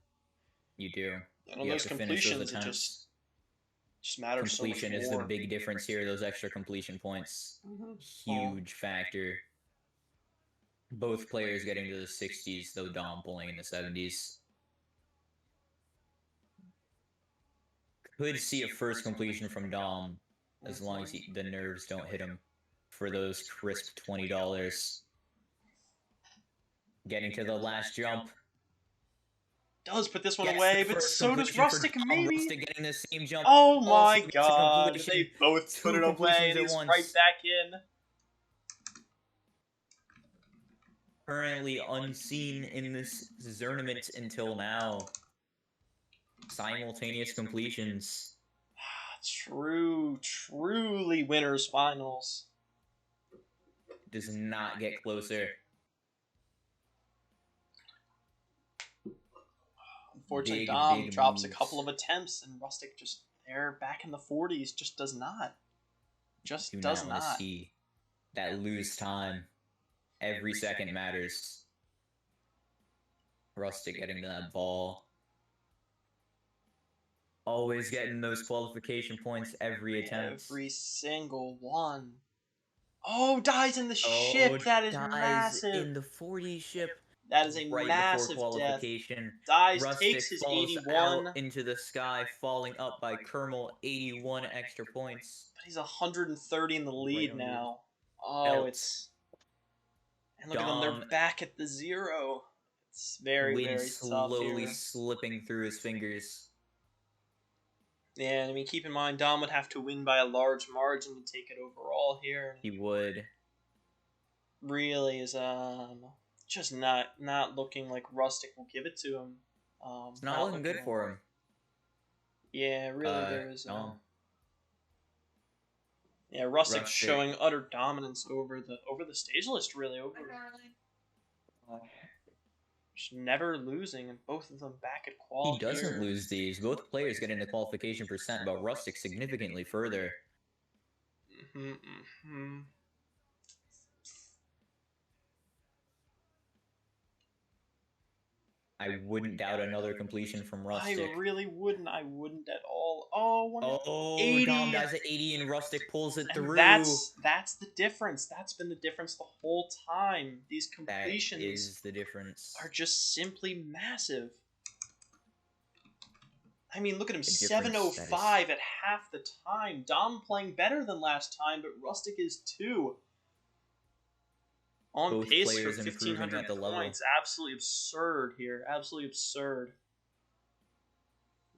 You do. And on You have those to finish those completions, it attempts. just matters so much Completion is the more. big difference here. Those extra completion points, Mhm. huge factor. Both players getting to the 60s, though Dom pulling in the 70s. Could see a first completion from Dom, as long as the nerves don't hit him for those crisp $20. Getting to the last jump. Does put this one Gets away, the but first so does completion for Rustic, Dom. maybe. Rustic getting the same jump. Oh my Also gets a god, completion. they both Two put it away, completions and at he's once. right back in. Currently unseen in this Zournament until now. Simultaneous completions. Truly winners finals. Does not get closer. Unfortunately, Big, Dom big drops a moves. couple of attempts, and Rustic just there back in the 40s just does not. Just Do does not want to not. see that lose time. Every second matters. Rustic getting to that ball. Always getting those qualification points every attempt. Every single one. Oh, dies in the Oh, ship. That is dies massive. in the 40 ship. That is a right massive before death. qualification. Dies, Rustic takes his falls 81, out into the sky, falling up by Kermel, 81 extra points. but he's 130 in the lead under now. Oh, belt. it's... And look at them, they're Dom back at the 0. It's very, Wind very tough slowly here. slipping through his fingers. Yeah, I mean, keep in mind, Dom would have to win by a large margin to take it overall here. He would. Really is just not looking like Rustic will give it to him. It's not looking good for him. Yeah, really, there is. No. Yeah, Rustic's Rustic. showing utter dominance over the stage list. Really, over just never losing, and both of them back at qual. He doesn't here. lose these. Both players get into qualification percent, but Rustic significantly further. I wouldn't doubt another completion from Rustic. I really wouldn't. I wouldn't at all. Oh, 80. 80. Dom dies at 80 and Rustic pulls it And through. that's the difference. That's been the difference the whole time. These That completions is the difference. are just simply massive. I mean, look at him, The difference, 705 at half the time. Dom playing better than last time, but Rustic is too. On Both pace for players improving 1,500 at the level. points. Absolutely absurd here. Absolutely absurd.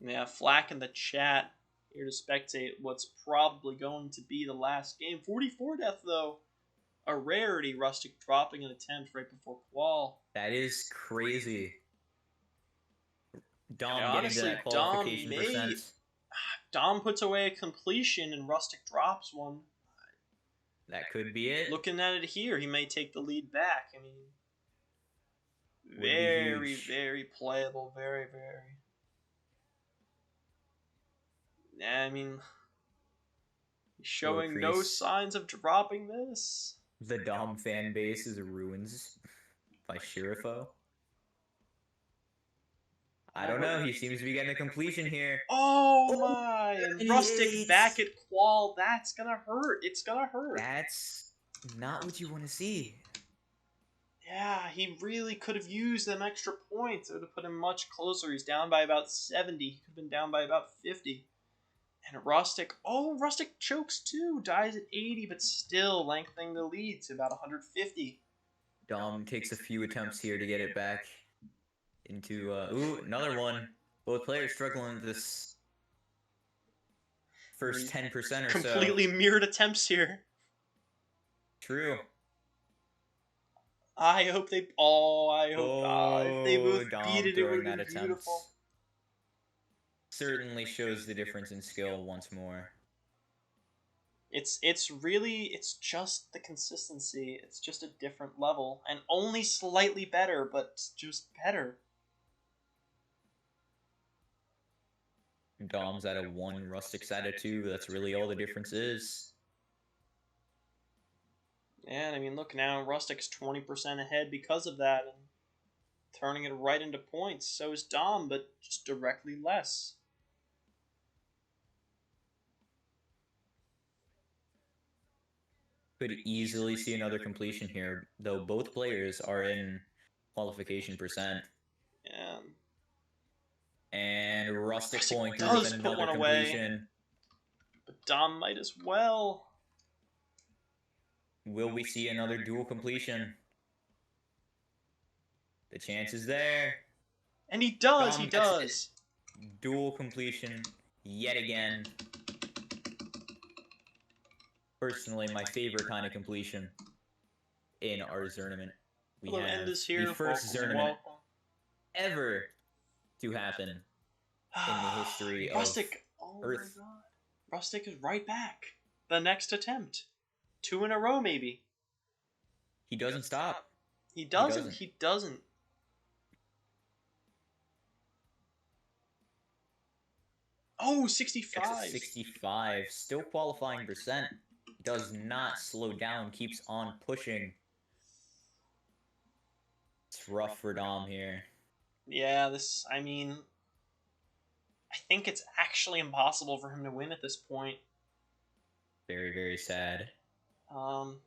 Yeah, Flack in the chat. Here to spectate what's probably going to be the last game. 44 death, though. A rarity, Rustic dropping an attempt right before qual. That is crazy. Dom And getting honestly, to that qualification Dom percent. Dom puts away a completion and Rustic drops one. That could be it. Looking at it here, he may take the lead back. I mean, Would be very, huge. very playable. Very, very. Yeah, I mean, he's showing no crease. signs of dropping this. The Dom fan base is ruins by Shirafo. I don't know. He seems to be getting a completion here. Oh my! And 38. Rustic back at qual. That's gonna hurt. It's gonna hurt. That's not what you want to see. Yeah, he really could have used them extra points. It would have put him much closer. He's down by about 70. He could have been down by about 50. And Rustic, Rustic chokes too. Dies at 80, but still lengthening the lead to about 150. Dom takes a few attempts here to get it back into, ooh, another one. Both players struggling with this first 10% or so. Completely mirrored attempts here. True. I hope they. If they both Dom beat it, it throwing would that be attempt beautiful. certainly shows the difference in skill once more. It's just the consistency. It's just a different level, and only slightly better, but just better. Dom's at a 1, Rustic's at a 2. That's really all the difference is. And I mean, look now, Rustic's 20% ahead because of that, and turning it right into points. So is Dom, but just directly less. Could easily see another completion here, though both players are in qualification percent. Yeah. And Rustic Rustic pulling through does with put another one away. completion. But Dom might as well. Will we see another dual completion? The chance is there. And he does, Dom he gets does. Dual completion yet again. Personally, my favorite kind of completion in our Zournament. We Hello, have End is here. the first Welcome, Zournament welcome. ever to happen in the history of Rustic, oh Earth. my god. Rustic is right back. The next attempt. 2 in a row, maybe. He doesn't stop. He doesn't. Oh, 65. Gets a 65. Still qualifying percent. Does not slow down. Keeps on pushing. It's rough for Dom here. Yeah, I think it's actually impossible for him to win at this point. Very, very sad.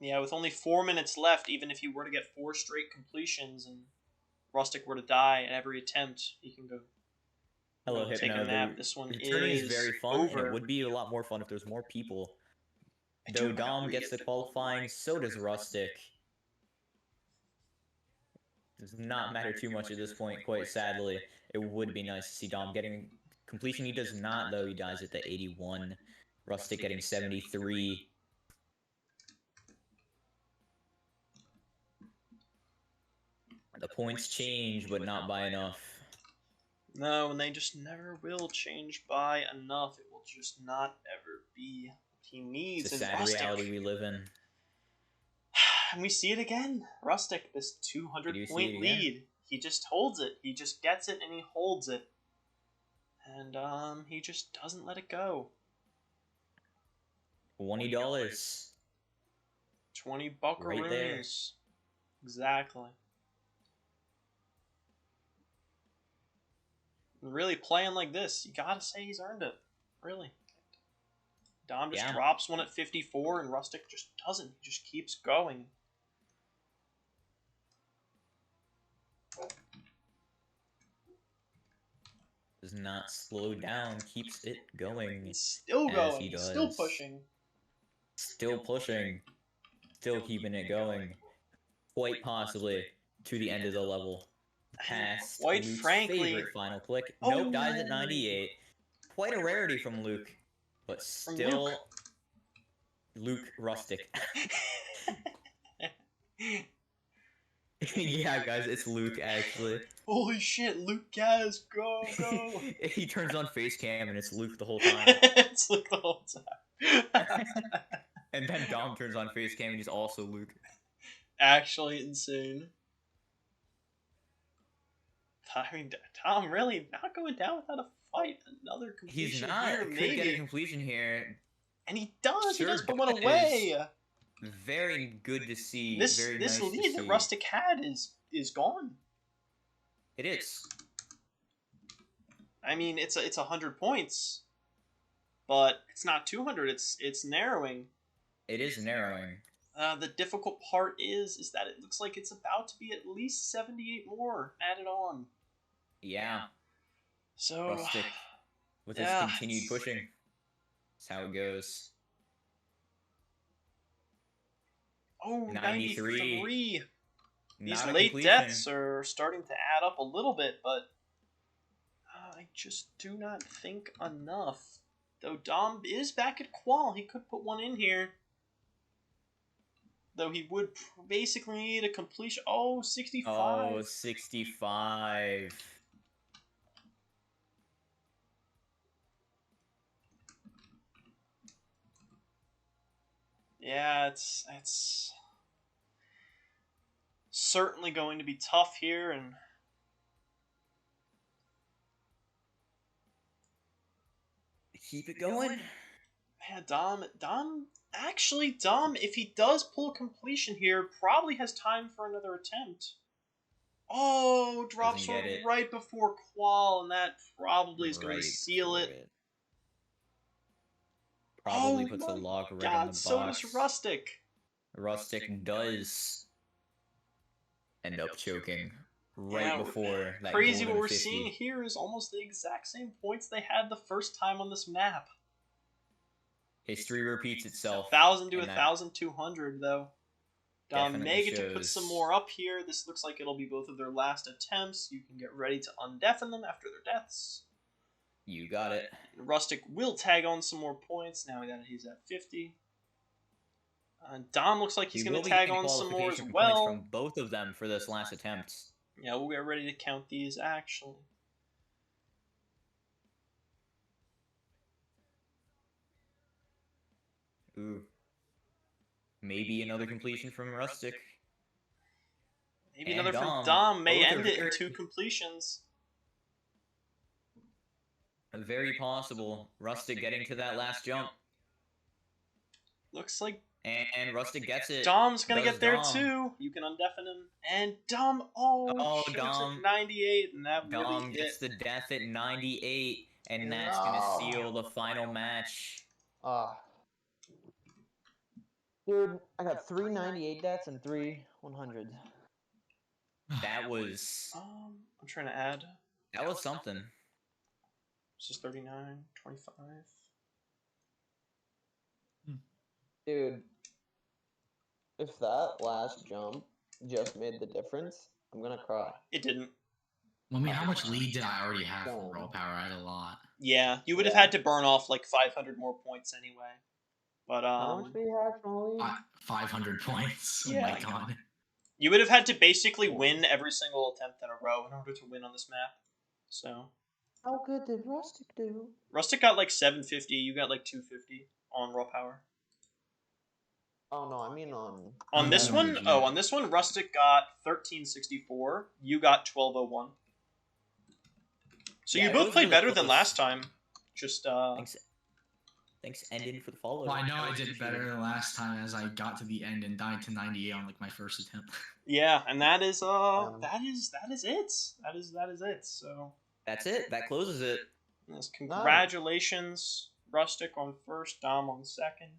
Yeah, with only 4 minutes left, even if he were to get 4 straight completions and Rustic were to die at every attempt, he can go Hello, take Hypno. a nap. This one The tournament is is very fun, and over. it would be a lot more fun if there's more people. Though Dom gets the qualifying, so does Rustic. Does not matter too much at this point, quite sadly. It would be nice to see Dom getting completion. He does not, though. He dies at the 81. Rustic getting 73. The points change, but not by enough. No, and they just never will change by enough. It will just not ever be what he needs. It's a And sad Rustic, reality we live in. and we see it again. Rustic, this Do 200 you see point it again? lead. He just holds it. He just gets it and he holds it. And he just doesn't let it go. $20. 20 buckaroos. Right there. Exactly. And really playing like this, you gotta say he's earned it. Really. Dom just Yeah. drops one at 54 and Rustic just doesn't. He just keeps going. Does not slow down, keeps it going. He's still As going. he He's still does. pushing. Still pushing. Still keeping it going. Quite possibly to the end of the level. Past Quite Luke's frankly- favorite final click. Oh. Nope, dies at 98. Quite a rarity from Luke. but still, Luke Rustic. Yeah, guys, it's Luke actually. Holy shit, Luke Gaz, go, go! He turns on face cam and it's Luke the whole time. It's Luke the whole time. And then Dom turns on face cam and he's also Luke. Actually insane. I mean, Tom really not going down without a fight. Another completion He's not. here, Could maybe. get a completion here. And he does. Sure He does put one does. away. Very good to see. This Very this nice to lead that see. Rustic had is gone. It is. I mean, it's 100 points, but it's not 200. It's narrowing. It is narrowing. The difficult part is that it looks like it's about to be at least 78 more added on. Yeah. So Rustic with his yeah, continued pushing. That's how it goes. oh, 93. 93. These Not a late completion. deaths are starting to add up a little bit, but I just do not think enough. Though Dom is back at Qual, he could put one in here. Though he would basically need a completion. Oh, 65. Oh, 65. Yeah, it's certainly going to be tough here, and Keep it going. yeah, Dom, if he does pull completion here, probably has time for another attempt. Oh, drops Doesn't get one it. right before Qual, and that probably is going Right to seal for it. Probably Oh puts a my log right on God, the so box. does Rustic. Rustic does end up choking right Yeah, before that Crazy what golden we're 50. seeing here is almost the exact same points they had the first time on this map. History repeats itself. 1,000 to and that 1,200 though. Dom definitely may get to put shows- some more up here. This looks like it'll be both of their last attempts. You can get ready to undeafen them after their deaths. You got it. Rustic will tag on some more points now that he's at 50. Dom looks like he's He going will to be tag getting on some more as qualification points well. from both of them for this last attempt. Yeah, we'll get ready to count these actually. Ooh. Maybe another completion from Rustic. Maybe And another from Dom. Dom may Both are end it in very- 2 completions. Very possible. Rustic getting to that last jump. Looks like And Rustic gets it. Dom's gonna Does get there Dom. too. You can undeafen him. And Dom, shoots Dom. at 98, and that Dom really gets hit. the death at 98, and that's gonna No. seal the final match. Dude, I got 398 deaths and 3 100s. That was I'm trying to add. something. This is 39, 25. Dude, if that last jump just made the difference, I'm gonna cry. It didn't. Well, I mean, how much lead did I already have from raw power? I had a lot. Yeah, you would have Yeah. had to burn off like 500 more points anyway. But How much do you have from lead? 500 points. Yeah. Oh my god. you would have had to basically win every single attempt in a row in order to win on this map. So How good did Rustic do? Rustic got like 750. You got like 250 on raw power. Oh no, I mean on. On this Oh, one, did you? on this one, Rustic got 1364. You got 1201. So Yeah, you it both was played really better than close. last time. Just Thanks, Endin, for the follow. Well, I know I did better the last time as I got to the end and died to 98 on like my first attempt. yeah, and that is that is it. That is it. So That's it. That closes it. yes, congratulations, Rustic on first, Dom on second.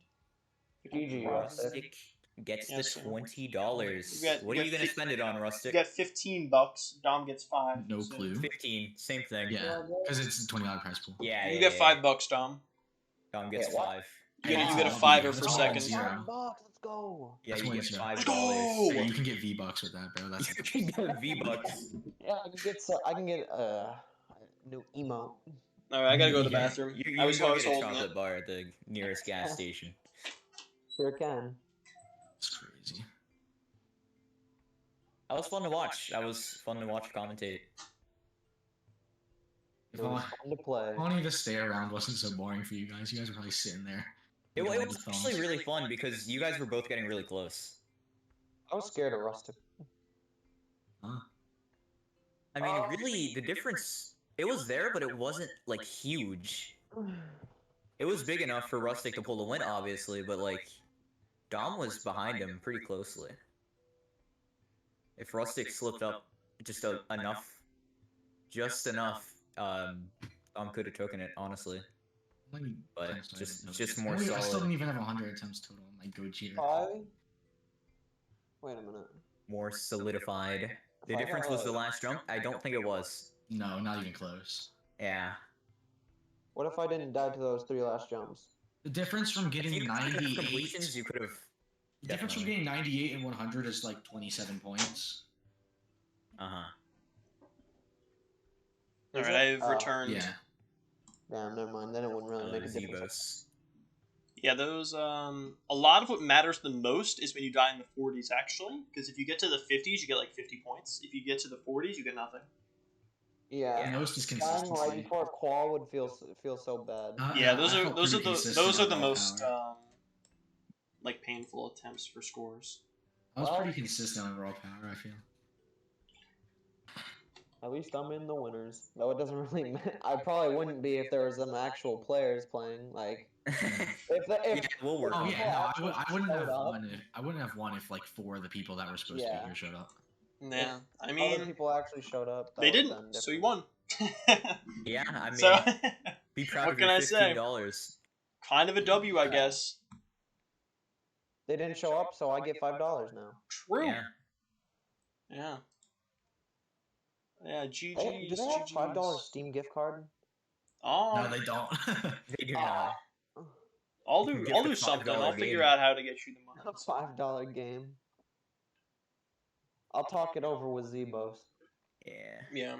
GG, Rustic. Rustic gets Yes, the sir. $20. You got- What you are you got gonna fif- spend it on, You Rustic? got $15. Dom gets 5. No so- clue. 15. Same thing. Yeah, because it's a $20 prize pool. Yeah. You yeah, get yeah. $5, Dom. Dom gets Yeah, what? 5. You get a Yeah, fiver that's for all second. zero. $5, let's go. Yeah, That's you what get it's $5. Go! Yeah, you can get V-Bucks with that, bro. That's You can get V-Bucks. Yeah, I can get new emote. All right, I gotta go to the Yeah. bathroom. You I was can go get a holding chocolate it. bar at the nearest gas station. Sure can. It's crazy. That was fun to watch. That was fun to watch commentate. If It was fun to play. only the stay around wasn't so boring for you guys. You guys were probably sitting there. It twiddling was your thumbs. actually really fun because you guys were both getting really close. I was scared of Rustic. Huh? I mean, really, the difference, it was there, but it wasn't, like, huge. It was big enough for Rustic to pull the win, obviously, but, like, Dom was behind him pretty closely. If Rustic slipped up just enough, Dom could have taken it, honestly. How many But attempts do I just- have? just more I still solid. don't even have 100 attempts total on my Gojira. 5? Wait a minute. More solidified. The If I difference got, was the like- last jump? I don't think it was. No, not even close. Yeah. What if I didn't die to those 3 last jumps? The difference from If getting you got enough 98. completions, you could have. The difference from getting 98 and 100 is like 27 points. Uh-huh. All Is right, it? I've returned. Yeah. Damn, never mind. Then it wouldn't really make a difference. Zebos. Yeah, those a lot of what matters the most is when you die in the 40s actually, because if you get to the 50s, you get like 50 points. If you get to the 40s, you get nothing. Yeah. Most is Dying consistency. right before qual would feel so bad. Yeah, I those are felt those are pretty the consistent those are on the raw most power. like painful attempts for scores. I was Well- pretty consistent on raw power. I feel. At least I'm in the winners. Though it doesn't really matter. I probably wouldn't be if there was some actual players playing. Like, if Yeah, we'll work Oh on yeah, people no, actually I wouldn't showed have up- won. I wouldn't have won if like 4 of the people that were supposed to Yeah. be here showed up. Yeah, I other mean people actually showed up, that they would've didn't, been so you different. won. Yeah, I mean, So be proud what of can your I say? $15. kind of a W, I guess. They didn't show up, so I get $5 now. True. Yeah. Yeah. Yeah. GG's. Hey, do they have GG's. $5 Steam gift card? Oh, No, they don't. They do not. I'll You can do. get I'll the do something. $5 I'll figure game. out how to get you the money. A $5 game. I'll talk it over with Zebos. Yeah. Yeah.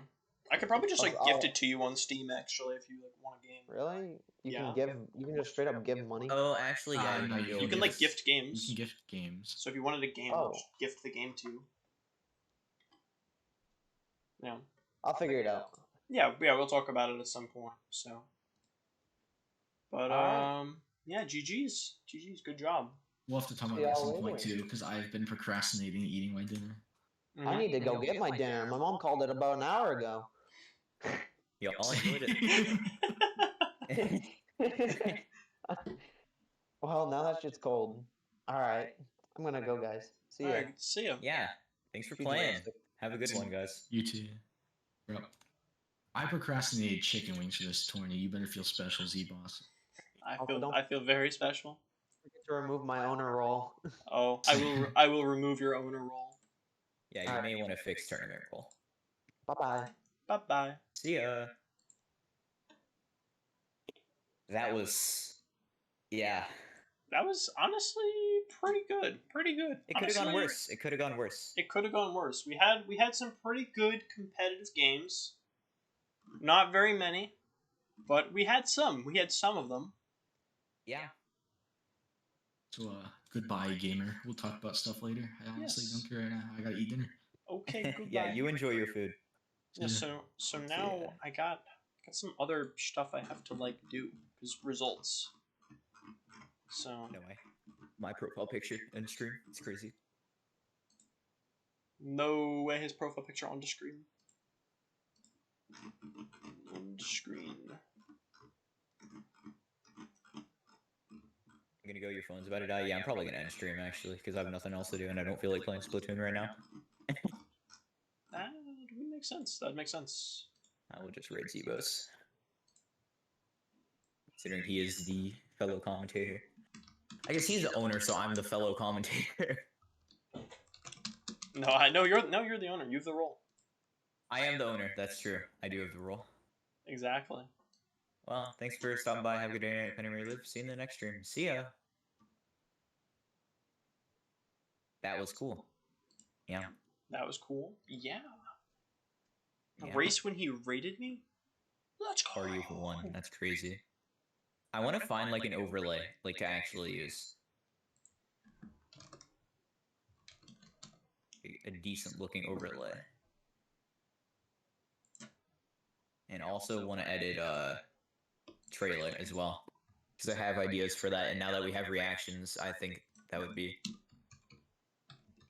I could probably just like I'll- gift it to you on Steam actually if you like want a game. Really? You Yeah. can just straight up give money. Oh, actually, yeah. No, might be you able You to can do like this. gift You games. can gift games. So if you wanted a game, Oh. I'll just gift the game to you. Yeah. I'll figure it out. Yeah, we'll talk about it at some point. So. But Alright. yeah, GG's, good job. We'll have to talk about Yeah, that at some wait, point wait. too, because I've been procrastinating eating my dinner. Mm-hmm. I need to go get my dinner. My mom called it about an hour ago. Yeah, I'll enjoy it. Well, now that shit's cold. Alright. I'm gonna go, guys. See ya. Alright, see ya. Yeah. Thanks for GG. playing. Have a good one, guys. You too. Bro. I procrastinated chicken wings for this tourney. You better feel special, Z-Boss. I feel very special. Forget to remove my owner role. Oh, I will remove your owner role. Yeah, you Alright. may want to fix tournament roll. Bye-bye. Bye bye. See ya. That was. Yeah. That was honestly pretty good. Pretty good. It could have gone Honestly, worse. It could have gone worse. It could have gone worse. We had some pretty good competitive games. Not very many, but we had some. We had some of them. Yeah. So, goodbye, gamer. We'll talk about stuff later. I honestly Yes. don't care right now. I gotta eat dinner. Okay, goodbye. Yeah, you enjoy your food. Yeah, so now Yeah. I got some other stuff I have to like do because results. So No way. My profile picture and screen. It's crazy. no way his profile picture on the screen. On the screen. I'm gonna go. Your phone's about to die. Yeah, I'm probably gonna end stream actually because I have nothing else to do and I don't feel like playing Splatoon right now. That would make sense. That makes sense. I will just raid Zebos. Considering he is the fellow commentator. I guess he's the owner, so I'm the fellow commentator. No, I know you're the owner. You have the role. I am the owner. That's true. I do have the role. Exactly. Well, thanks for stopping by. Have a good day, depending where you live. See you in the next stream. See ya. That was cool. Yeah. That was cool. Yeah. A Yeah. race when he rated me? Let's go. Party of one. That's crazy. I want to find like an overlay, like to actually use. A decent looking overlay. And also want to edit trailer as well. Because I have ideas for that, and now that we have reactions, I think that would be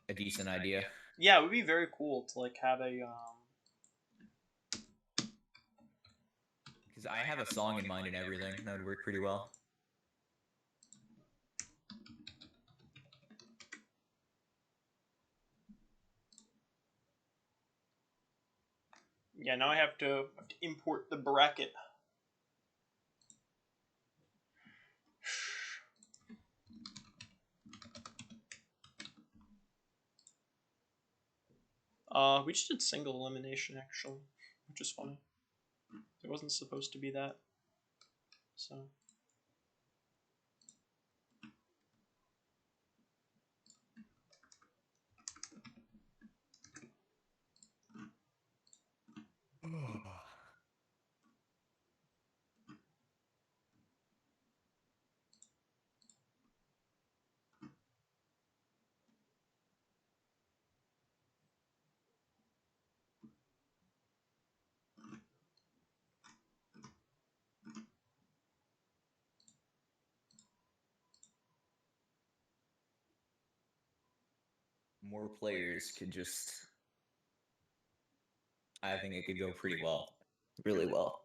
a decent idea. Yeah, it would be very cool to like have a Because I have a song in mind and everything. That would work pretty well. yeah, now I have to import the bracket. We just did single elimination actually, which is funny. It wasn't supposed to be that. So More players could just... I think it could go pretty well. Really well.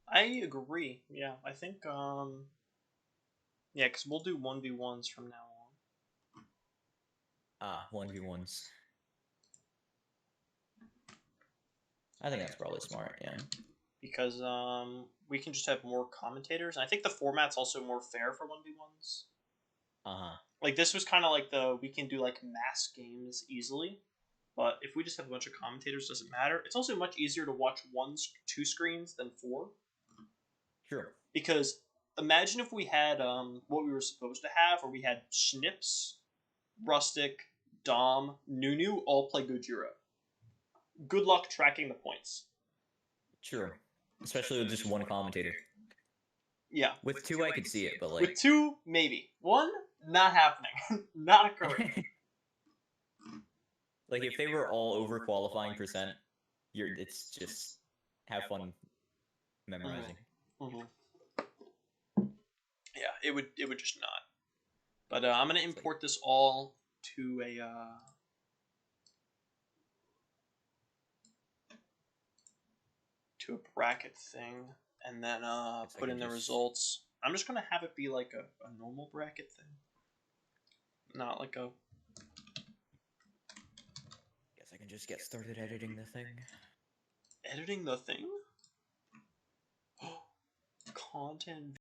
I agree. Yeah, I think yeah, because we'll do 1v1s from now on. 1v1s. I think that's probably smart, yeah. Because we can just have more commentators. And I think the format's also more fair for 1v1s. Like this was kind of like we can do like mass games easily, but if we just have a bunch of commentators, doesn't matter. It's also much easier to watch two screens than 4. Sure. Because imagine if we had what we were supposed to have, where we had Schnips, Rustic, Dom, Nunu all play Gojira. Good luck tracking the points. Sure. Especially with just one commentator. Yeah. With 2 I could see it, but like... With 2, maybe. 1, not happening. Not occurring. Like if they were all over qualifying percent, it's just have fun memorizing. Mm-hmm. Yeah, it would just not. But I'm gonna import this all to a bracket thing, and then put in the results. I'm just gonna have it be like a normal bracket thing, not like a. Guess I can just get started editing the thing. Editing the thing? Content